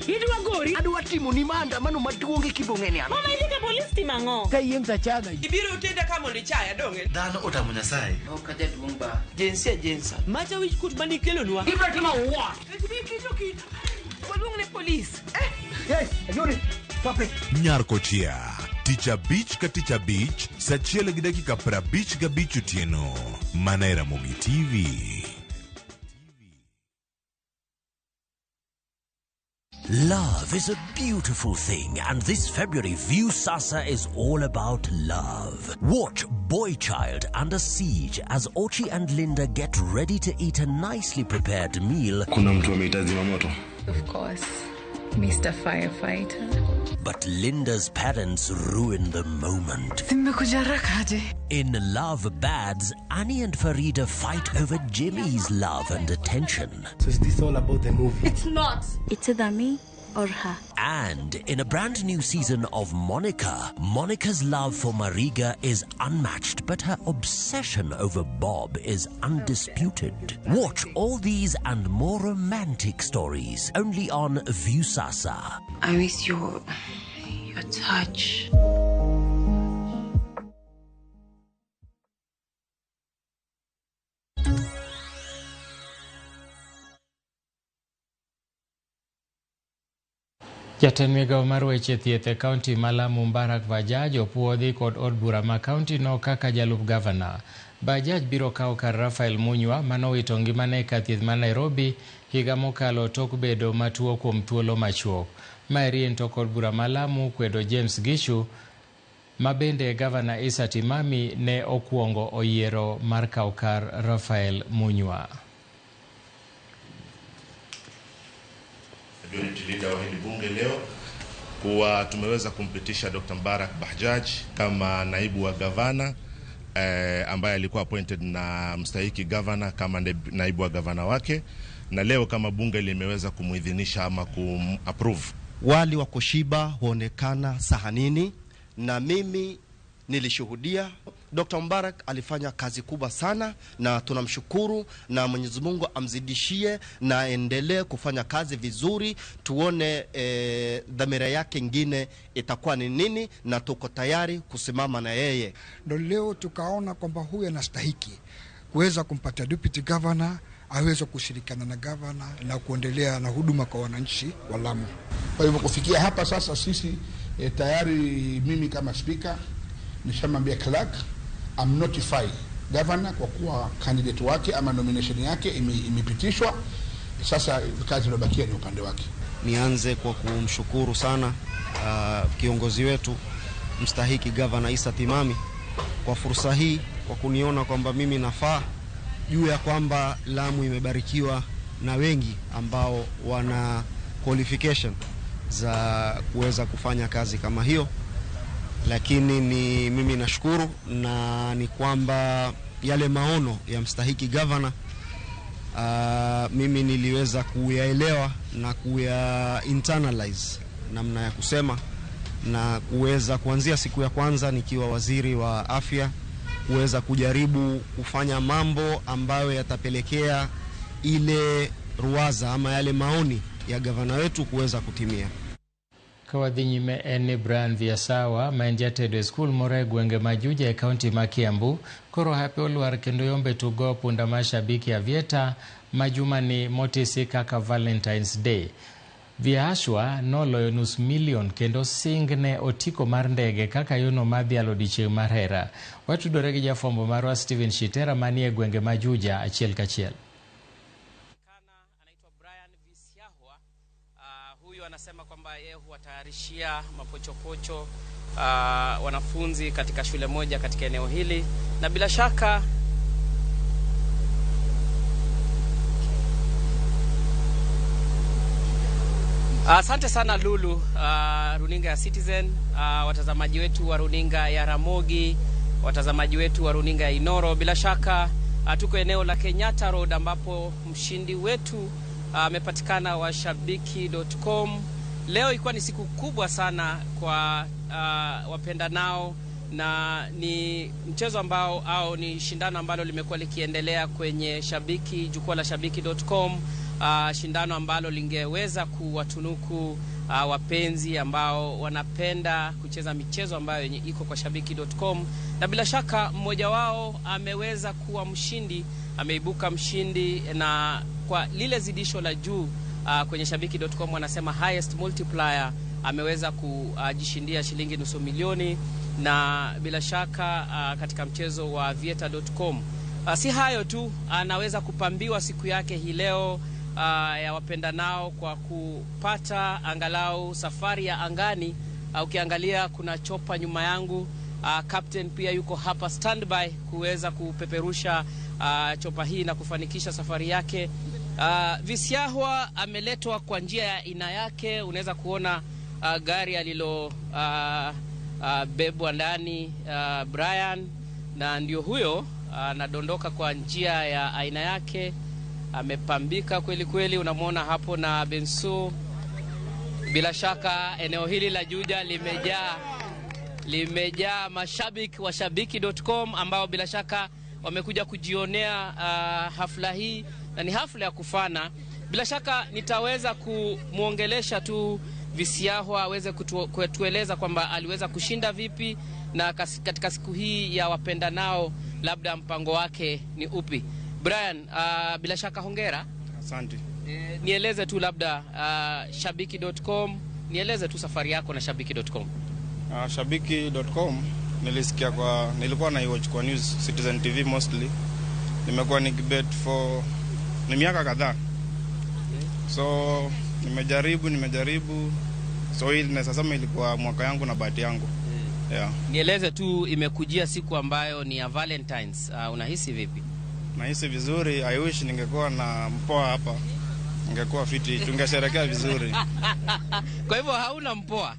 Idwa gori. Adwa timo ni maandamano maduong' e Kibong'eni ano. Mama ilika polisi timango. Kayiem sachaga. Ibiro utenda kama ulichaya donge. Dhano otamo Nyasaye. Okaja duong' ba. Jensa. Macha wich kut mani kelonwa. Ibra tima what? Kijoki. Waluong ne polisi. Yes, Yuri. Papi. Nyarkochia. Ticha Beach ka Ticha Beach, sachiele gi dakika 55 otieno. Manera Mogi TV. Love is a beautiful thing, and this February, View Sasa is all about love. Watch Boy Child Under Siege as Ochi and Linda get ready to eat a nicely prepared meal. Kuna mtu ameita zimamoto. Of course, Mr. Firefighter. But Linda's parents ruin the moment. Simekujarakaje. In Love Bads, Annie and Farida fight over Jimmy's love and attention. So is this all about the movie? It's not. It's either me or her. And in a brand new season of Monica, Monica's love for Mariga is unmatched, but her obsession over Bob is undisputed. Watch all these and more romantic stories only on Viusasa. I miss your touch. Jatend migao mar weche thieth e kaunti ma Lamu Mbarak Bajaj opuodhi kod od bura ma kaunti no kaka jalup gavana. Bajaj biro kawo kar Rafael Munywa manowito ngimane e kar thieth ma Nairobi higa mokalo tok bedo matuo kuom thuolo machuok. Maeri en tok od bura ma Lamu kwedo James Gishu ma bende gavana Issa Timami ne okuongo oyiero mar kawo kar Rafael Munywa. Tulinda wa hili bunge leo kuwa tumeweza kumpitisha Dr. Mbarak Bajaj kama naibu wa gavana ambaye alikuwa appointed na mstahiki gavana kama naibu wa gavana wake, na leo kama bunge limeweza kumuidhinisha ama kumapprove. Wali wa kushiba huonekana sahanini na mimi nilishuhudia. Dr. Mbarak alifanya kazi kubwa sana na tunamshukuru, na Mwenyezi Mungu amzidishie na aendelee kufanya kazi vizuri. Tuone dhamira yake nyingine itakuwa ni nini, na tuko tayari kusimama na yeye. Ndio leo tukaona kwamba huyu anastahiki kuweza kumpata deputy governor, aweze kushirikiana na governor na kuendelea na huduma kwa wananchi wa Lamu. Kwa hivyo kufikia hapa sasa sisi tayari, mimi kama speaker nishamwambia clerk I'm notify governor kwa kuwa candidate wake ama nomination yake imepitishwa. Sasa kazi iliyobakia ni upande wake. Nianze kwa kumshukuru sana kiongozi wetu mstahiki Governor Issa Timami kwa fursa hii, kwa kuniona kwamba mimi nafaa, juu ya kwamba Lamu imebarikiwa na wengi ambao wana qualification za kuweza kufanya kazi kama hiyo. Lakini ni mimi nashukuru, na ni kwamba yale maono ya mstahiki governor mimi niliweza kuyaelewa na kuya internalize namna ya kusema, na kuweza kuanzia siku ya kwanza nikiwa waziri wa afya kuweza kujaribu kufanya mambo ambayo yatapelekea ile ruwaza ama yale maoni ya gavana wetu kuweza kutimia. Kawadhi nyime eni Brian Viasawa maendiatedo school more gwenge majuja e county ma Kiambu koro hape oluar kendo yombe tugo punda mashabiki ya Vieta majumani motisi kaka Valentine's Day. Viashwa noloyo nus milion kendo singne otiko mar ndege kaka yono madhialo odiechieng' mar hera. Watudore gi jafwambo marwa Steven Shitera manie gwenge majuja achiel kachiel. Anasema kwamba yeye huwatayarishia mapochopocho wanafunzi katika shule moja katika eneo hili, na bila shaka asante sana Lulu, runinga ya Citizen, watazamaji wetu wa runinga ya Ramogi, watazamaji wetu wa runinga ya Inoro. Bila shaka tuko eneo la Kenyatta Road ambapo mshindi wetu amepatikana wa shabiki.com. Leo ilikuwa ni siku kubwa sana kwa wapenda nao, na ni mchezo ambao ni shindano ambalo limekuwa likiendelea kwenye shabiki, jukwaa la shabiki.com, shindano ambalo lingeweza kuwatunuku wapenzi ambao wanapenda kucheza michezo ambayo iko kwa shabiki.com, na bila shaka mmoja wao ameweza kuwa mshindi, ameibuka mshindi, na kwa lile zidisho la juu kwenye shabiki.com wanasema highest multiplier, ameweza kujishindia shilingi nusu milioni, na bila shaka katika mchezo wa vieta.com. Si hayo tu, anaweza kupambiwa siku yake hii leo ya wapenda nao kwa kupata angalau safari ya angani. Ukiangalia kuna chopa nyuma yangu, captain pia yuko hapa standby kuweza kupeperusha chopa hii na kufanikisha safari yake. Visiahwa ameletwa kwa njia ya aina yake. Unaweza kuona gari alilo bebwa ndani Brian, na ndio huyo anadondoka kwa njia ya aina yake. Amepambika kweli kweli, unamwona hapo na Bensu. Bila shaka eneo hili la Juja limejaa mashabiki wa shabiki.com ambao bila shaka wamekuja kujionea hafla hii, na ni hafla ya kufana. Bila shaka nitaweza kumuongelesha tu Visiahwa aweze kutueleza kwamba aliweza kushinda vipi, na katika siku hii ya wapenda nao labda mpango wake ni upi. Brian, bila shaka hongera. Asante. Nieleze tu labda shabiki.com, nieleze tu safari yako na shabiki.com. Shabiki.com nilikuwa na watch kwa news Citizen TV mostly. Nimekuwa nikibet ni miaka kadhaa. So nimejaribu. So hii nasema ilikuwa mwaka yangu na bahati yangu. Yeah. Nieleze tu, imekujia siku ambayo ni ya Valentine's, unahisi vipi? Nahisi vizuri. I wish ningekuwa na mpoa hapa. Ningekuwa fiti, tungesherehekea vizuri. Kwa hivyo hauna mpoa?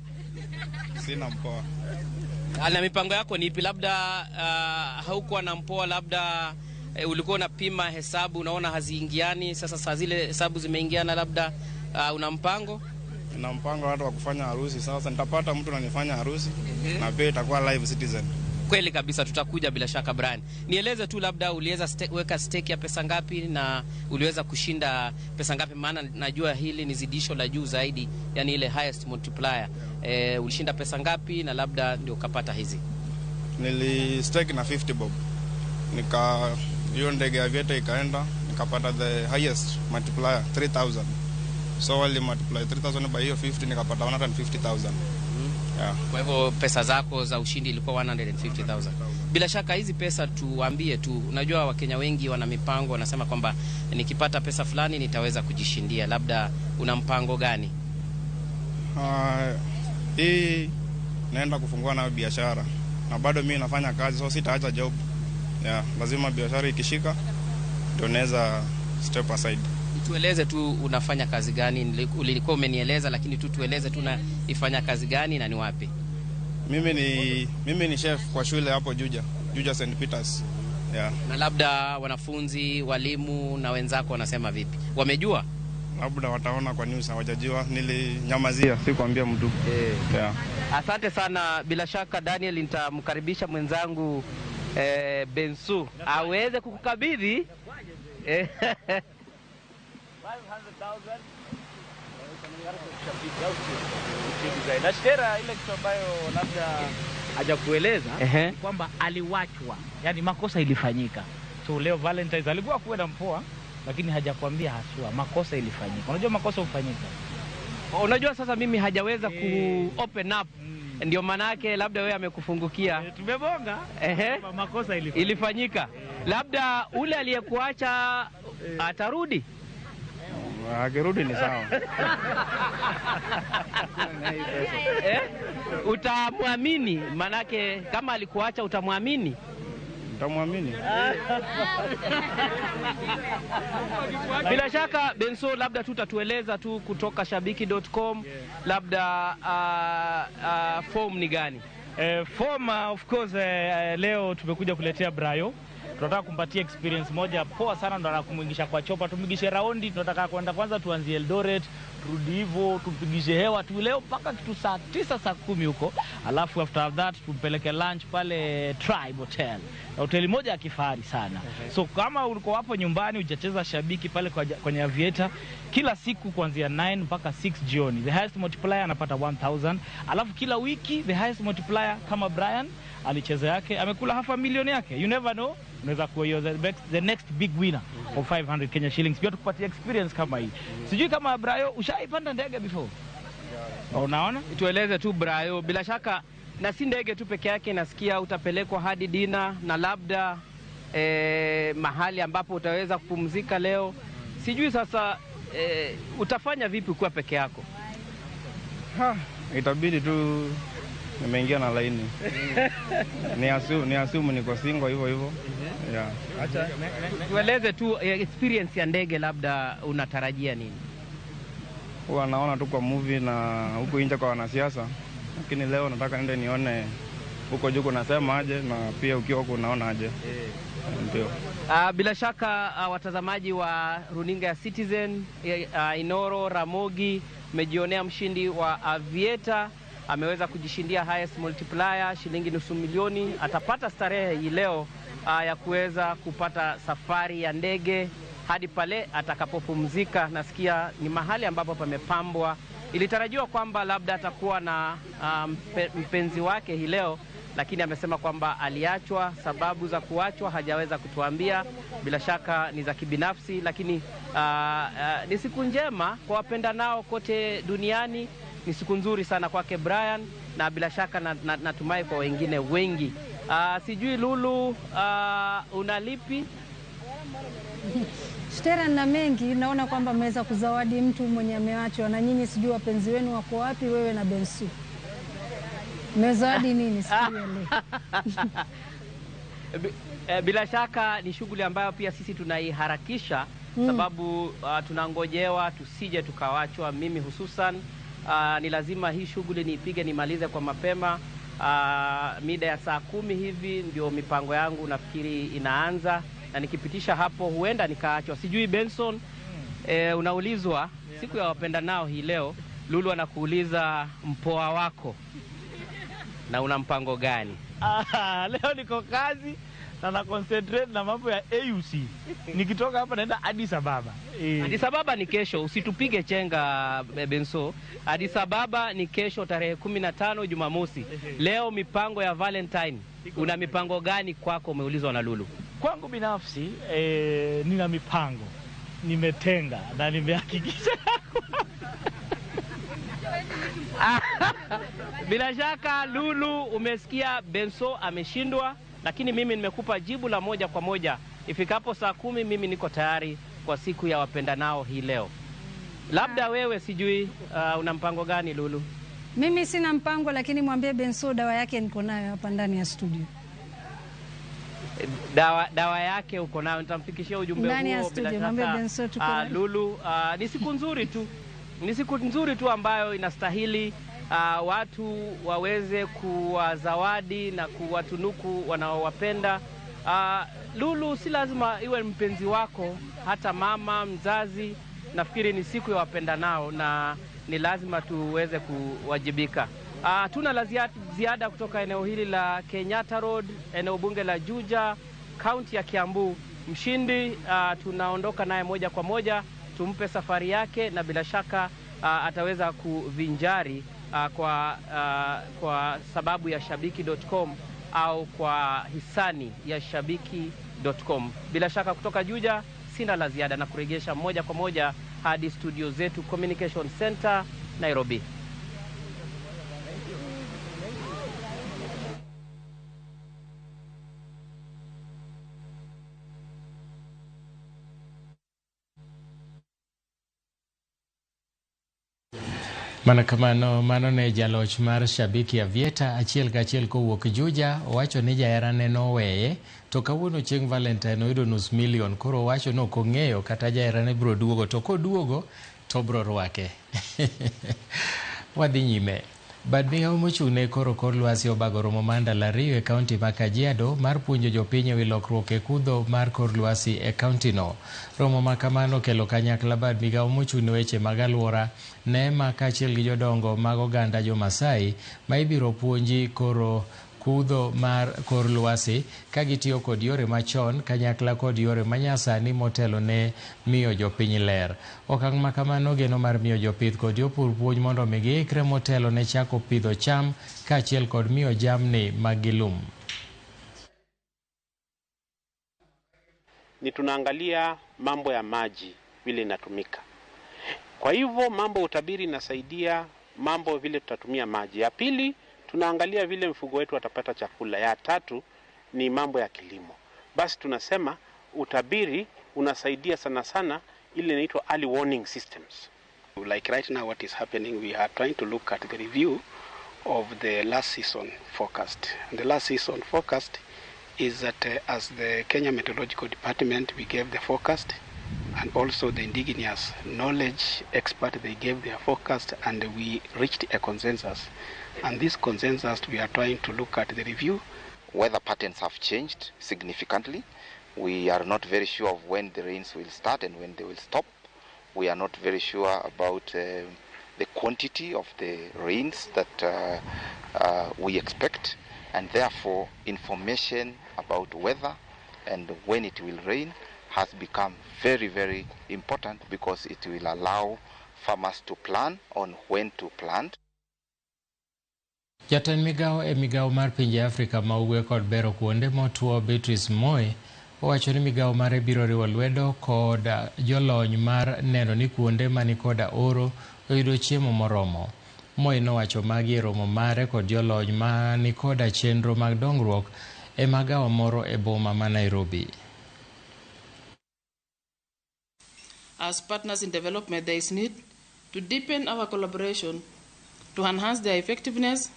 Sina mpoa. Ana mipango yako ni ipi? Labda haukuwa na mpoa, labda ulikuwa unapima hesabu, unaona haziingiani, sasa saa zile hesabu zimeingiana, labda una mpango? na mpango watu wa kufanya harusi. Sasa nitapata mtu ananifanya harusi na pia itakuwa live Citizen. Kweli kabisa, tutakuja bila shaka. Brian, nieleze tu labda uliweza weka stake ya pesa ngapi na uliweza kushinda pesa ngapi, maana najua hili ni zidisho la juu zaidi, yani ile highest multiplier. Ulishinda pesa ngapi na labda ndio ukapata hizi? Nili stake na 50 bob. Hiyo ndege ya Aviator ikaenda, nikapata the highest multiplier 3000. So wali multiply 3000 by hiyo 50 nikapata 150,000. Yeah. Kwa hivyo pesa zako za ushindi ilikuwa 150,000. Bila shaka hizi pesa tuambie tu, unajua Wakenya wengi wana mipango, wanasema kwamba nikipata pesa fulani nitaweza kujishindia. Labda una mpango gani? Hii naenda kufungua na biashara. Na bado mimi nafanya kazi, so sitaacha job. Yeah, lazima biashara ikishika ndio naweza step aside. Tueleze tu unafanya kazi gani? Ulikuwa umenieleza, lakini tu tueleze tu unaifanya kazi gani na ni wapi? Mimi ni chef kwa shule hapo Juja St. Peters. Yeah. Na labda wanafunzi, walimu na wenzako wanasema vipi? Wamejua? Labda wataona kwa news, hawajajua. Nilinyamazia, sikwambia mtu. Yeah. Asante sana. Bila shaka Daniel, nitamkaribisha mwenzangu Bensu aweze kukukabidhi 500,000. Na Shtera, ile kitu ambayo labda hajakueleza ni kwamba aliwachwa, yani makosa ilifanyika. So leo Valentine's alikuwa kwenda mpoa, lakini hajakwambia haswa makosa ilifanyika. Unajua makosa hufanyika. Unajua sasa mimi hajaweza ku open up. Ndio maana yake labda wewe amekufungukia. Tumebonga. Makosa ilifanyika. Labda ule aliyekuacha atarudi. Akirudi ni sawa. Utamwamini, manake kama alikuacha utamwamini? Utamwamini. Bila shaka Benso, labda tutatueleza tu kutoka shabiki.com labda form ni gani? Form of course leo tumekuja kuletea Brayo. Tunataka kumpatia experience moja poa sana, ndo anakumwingisha kwa chopa, tumigishe raundi. Tunataka kwenda kwanza tuanzie Eldoret, turudi hivyo tupigishe hewa tu leo mpaka kitu saa 9 saa 10 huko. Alafu after that tumpeleke lunch pale Tribe Hotel. Hoteli moja ya kifahari sana. So kama uko hapo nyumbani hujacheza Shabiki pale kwenye Aviator, kila siku kuanzia 9 mpaka 6 jioni the highest multiplier anapata 1000. Alafu kila wiki the highest multiplier kama Brian alicheza yake amekula $500,000 yake. You never know, unaweza kuwa the next big winner of 500 Kenya shillings. Pia tukupatia experience kama hii. Sijui kama Brayo ushaipanda ndege before? Unaona? Tueleze tu Brayo, bila shaka na si ndege tu peke yake, nasikia utapelekwa hadi dina na labda mahali ambapo utaweza kupumzika leo. Sijui sasa utafanya vipi ukiwa peke yako? Itabidi tu nimeingia na laini. Ni assume niko single hivyo. Yeah. Acha tueleze tu experience ya ndege, labda unatarajia nini? Huwa naona tu kwa movie na huko nje kwa wanasiasa. Lakini leo nataka niende nione huko juu kunasema aje, na pia ukiwa huko unaona aje. Ndio. Bila shaka watazamaji wa runinga ya Citizen, Inoro, Ramogi, mmejionea mshindi wa Aviator ameweza kujishindia highest multiplier shilingi $500,000. Atapata starehe hii leo ya kuweza kupata safari ya ndege hadi pale atakapopumzika. Nasikia ni mahali ambapo pamepambwa. Ilitarajiwa kwamba labda atakuwa na mpenzi wake hii leo, lakini amesema kwamba aliachwa. Sababu za kuachwa hajaweza kutuambia, bila shaka ni za kibinafsi, lakini ni siku njema kwa wapendanao kote duniani. Ni siku nzuri sana kwake Brian, na bila shaka natumai kwa wengine wengi. Sijui Lulu, unalipi? Shtera na mengi, naona kwamba mmeweza kuzawadi mtu mwenye ameachwa. Na nyinyi sijui wapenzi wenu wako wapi, wewe na Bensu? Mmezawadi nini siku ya leo? Bila shaka ni shughuli ambayo pia sisi tunaiharakisha, sababu tunangojewa tusije tukawachwa. Mimi hususan ni lazima hii shughuli niipige nimalize kwa mapema. Mida ya saa 10 hivi ndio mipango yangu nafikiri inaanza, na nikipitisha hapo huenda nikaachwa. Sijui Benson, unaulizwa siku ya wapendanao hii leo, Lulu anakuuliza mpoa wako na una mpango gani? Leo niko kazi na concentrate na mambo ya AUC. Nikitoka hapa naenda Addis Ababa. Addis Ababa ni kesho, usitupige chenga Benso. Addis Ababa ni kesho tarehe 15 Jumamosi. Leo mipango ya Valentine. Una mipango gani kwako, umeulizwa na Lulu? Kwangu binafsi nina mipango. Nimetenga na nimehakikisha. Bila shaka Lulu, umesikia Benso ameshindwa, lakini mimi nimekupa jibu la moja kwa moja. Ifikapo saa 10 mimi niko tayari kwa siku ya wapendanao hii leo. Labda wewe sijui una mpango gani Lulu? Mimi sina mpango, lakini mwambie Benso dawa yake niko nayo hapa ndani ya studio. Dawa yake uko nayo, nitamfikishia ujumbe ndani huo ya studio. Mwambie Benso tuko nayo. Lulu, ni siku nzuri tu. Ni siku nzuri tu ambayo inastahili watu waweze kuwazawadi na kuwatunuku wanaowapenda. Lulu, si lazima iwe mpenzi wako, hata mama, mzazi. Nafikiri ni siku ya wapendanao na ni lazima tuweze kuwajibika. Tuna la ziada kutoka eneo hili la Kenyatta Road, eneo bunge la Juja, kaunti ya Kiambu. Mshindi tunaondoka naye moja kwa moja, tumpe safari yake na bila shaka ataweza kuvinjari kwa sababu ya shabiki.com au kwa hisani ya shabiki.com. Bila shaka kutoka Juja sina la ziada na kuregesha moja kwa moja hadi studio zetu Communication Center Nairobi. Mano ne jaloch mar Shabiki Avieta achiel kachiel kowuok Juja. Owacho ni jaherane noweye to kawuono chieng' Valentine oyudo $500,000. Koro owacho no kong'eyo kata jaherane biro duogo, to koduogo to biro rwake. Wadhi nyime. Bad migawo mochung'ne koro kor lwasi obago romo mar ndalo 2 e kaunti ma Kajiado mar puonjo jopiny e wi lokruok e kudho mar kor lwasi e kauntino. Romo ma kamano kelo kanyakla bad migawo mochung'ne weche mag alwora, NEMA kaachiel gi jodongo mag oganda jo-Masai ma ibiro puonji koro kudho mar kor lwasi ka gitiyo kod yore machon kanyakla kod yore manyasani motelo ne miyo jopiny ler. Okang' ma kamano geno mar miyo jopith kod jopur puonj mondo omi giikre motelo ne chako pidho cham kaachiel kod miyo jamni mag gilum. Ni tunaangalia mambo ya maji vile inatumika. Kwa hivyo mambo utabiri inasaidia mambo vile tutatumia maji. Ya pili, tunaangalia vile mfugo wetu watapata chakula. Ya tatu ni mambo ya kilimo. Basi tunasema utabiri unasaidia sana sana ile inaitwa early warning systems. Like right now what is happening, we are trying to look at the review of the last season forecast. And the last season forecast is that as the Kenya Meteorological Department, we gave the forecast, and also the indigenous knowledge expert, they gave their forecast, and we reached a consensus. And this consensus, we are trying to look at the review. Weather patterns have changed significantly. We are not very sure of when the rains will start and when they will stop. We are not very sure about the quantity of the rains that we expect, and therefore information about weather and when it will rain has become very, very important because it will allow farmers to plan on when to plant. Jatend migawo e migawo mar pinje Afrika ma ugwe kod bero kuonde motuo Beatrice Moe owacho ni migawo mare biro riwo lwedo kod jolony mar neno ni kuonde mani koda oro oyudo chiemo moromo. Moe nowacho magi e romo mare kod jolony mani koda chenro mag dongruok e magawo moro e boma ma Nairobi. As partners in development, there is need to deepen our collaboration to enhance their effectiveness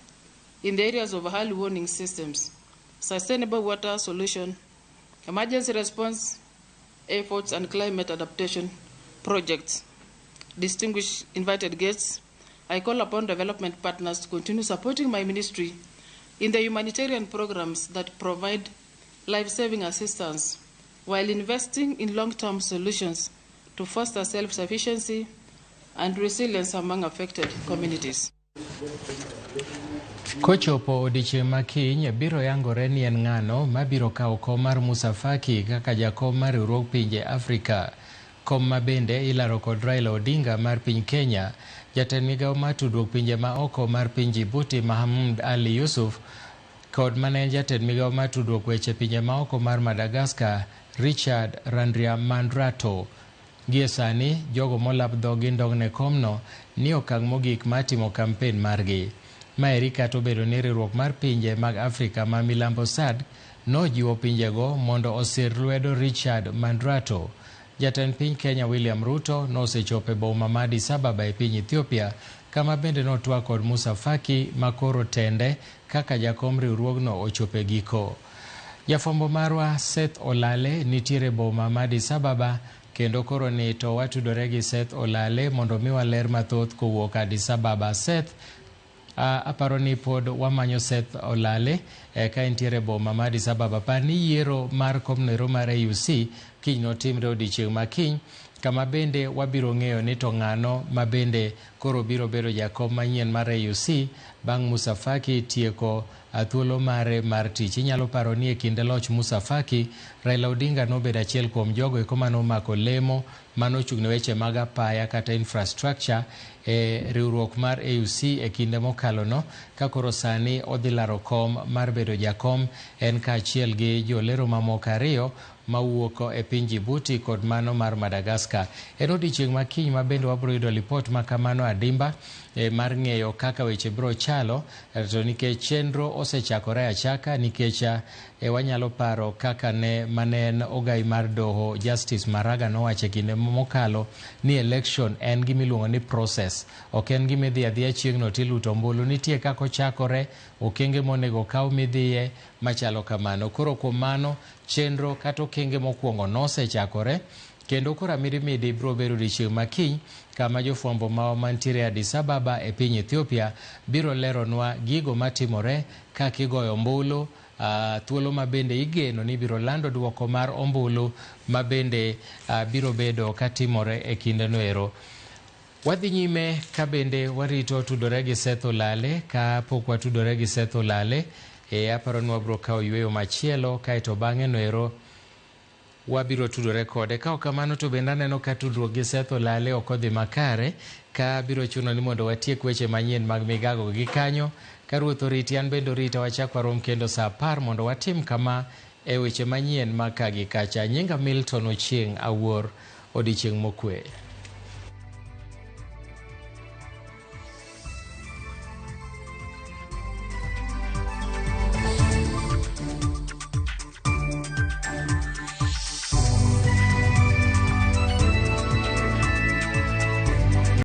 in the areas of early warning systems, sustainable water solution, emergency response efforts, and climate adaptation projects. Distinguished invited guests, I call upon development partners to continue supporting my ministry in the humanitarian programs that provide life-saving assistance while investing in long-term solutions to foster self-sufficiency and resilience among affected communities. Kochopo odiechieng' makiny biro yangore ni en ng'ano mabiro kawo kom mar Musa Faki kaka jakom mar riwruog pinje Afrika. Kom ma bende ilaro kod Raila Odinga mar piny Kenya, jatend migawo mar tudruok pinje ma oko mar piny Djibouti Mahamud Ali Yusuf kod mane jatend migawo mar tudruok weche pinje ma oko mar Madagascar Richard Randriamandrato. Gie sani jogo molap dhogi ndogne komno ni okang' mogik matimo kampen margi. Maeri kata obedo ni riwruok mar pinje mag Afrika ma milambo SADC nojiwo pinjego mondo osir lwedo Richard Mandrato. Jatend piny Kenya William Ruto nosechopo e boma ma Addis Ababa e piny Ethiopia, kama bende notwak kod Musa Faki makoro tende kaka jakom riwruogno ochopo e giko. Jafwambo marwa Seth Olale nitiere boma ma Addis Ababa, kendo koro ni to watudore gi Seth Olale mondo miwa ler mathoth kowuok Addis Ababa. Seth, aparo ni pod wamanyo Seth Olale ka entiere boma ma Addis Ababa. Par ni yiero mar komnero mar AUC kiny notimre odiechieng' makiny, kama bende wabiro ng'eyo ni to ng'ano ma bende koro biro bedo jakom manyien mar AUC bang' Musa Faki tieko thuolo mare mar tich. Inyalo paro ni e kinde loch Musa Faki, Raila Odinga nobedo achiel kuom jogo eko manomako lemo manochung'ne weche mag apaya kata infrastructure e riwruok mar AUC e kinde mokalono, ka koro sani odhi laro kom mar bedo jakom en kaachiel gi jolero mamoko ariyo mawuok e piny Djibouti kod mano mar Madagascar. En odiechieng' makiny ma bende wabiro yudo lipot ma kamano adimba mar ng'eyo kaka weche biro chalo, to nikech chenro osechakore achaka, nikech wanyalo paro kaka mane en ogai mar doho Justice Maraga nowacho kinde mokalo ni election en gimiluongo ni process, ok en gimidhi adhiya chieng'no tiluto ombulu. Nitie kako ochakore, okenge monego kaw midhiye machalo kamano. Koro kuom mano chenro kata okenge mokwongo nosechakore, kendo kora mirimidi biro bedo odiechieng' makiny kama jofwambo mawa mantiere Addis Ababa e piny Ethiopia biro leronwa gigo matimore kaka igoyo ombulu, thuolo ma bende igeno ni biro lando duoko mar ombulu ma bende biro bedo katimore e kindeno ero. Wadhi nyime ka bende warito tudore gi Seth Olale. Ka pok watudore gi Seth Olale, aparo ni wabiro kawo yweyo machielo, kaeto bang'e no ero wabiro tudore kode. Ka ok kamano to bende aneno ka tudruok gi Seth Olale ok odhi makare, ka biro chuno ni mondo watiek weche manyien mag migago gi kanyo. Ka ruoth oriti, an bende orita, wachak warom kendo sa 10 mondo watim kama e weche manyien mag ka gi kacha. Nyinga Milton Ochieng' Awuor, odiechieng' mokwe.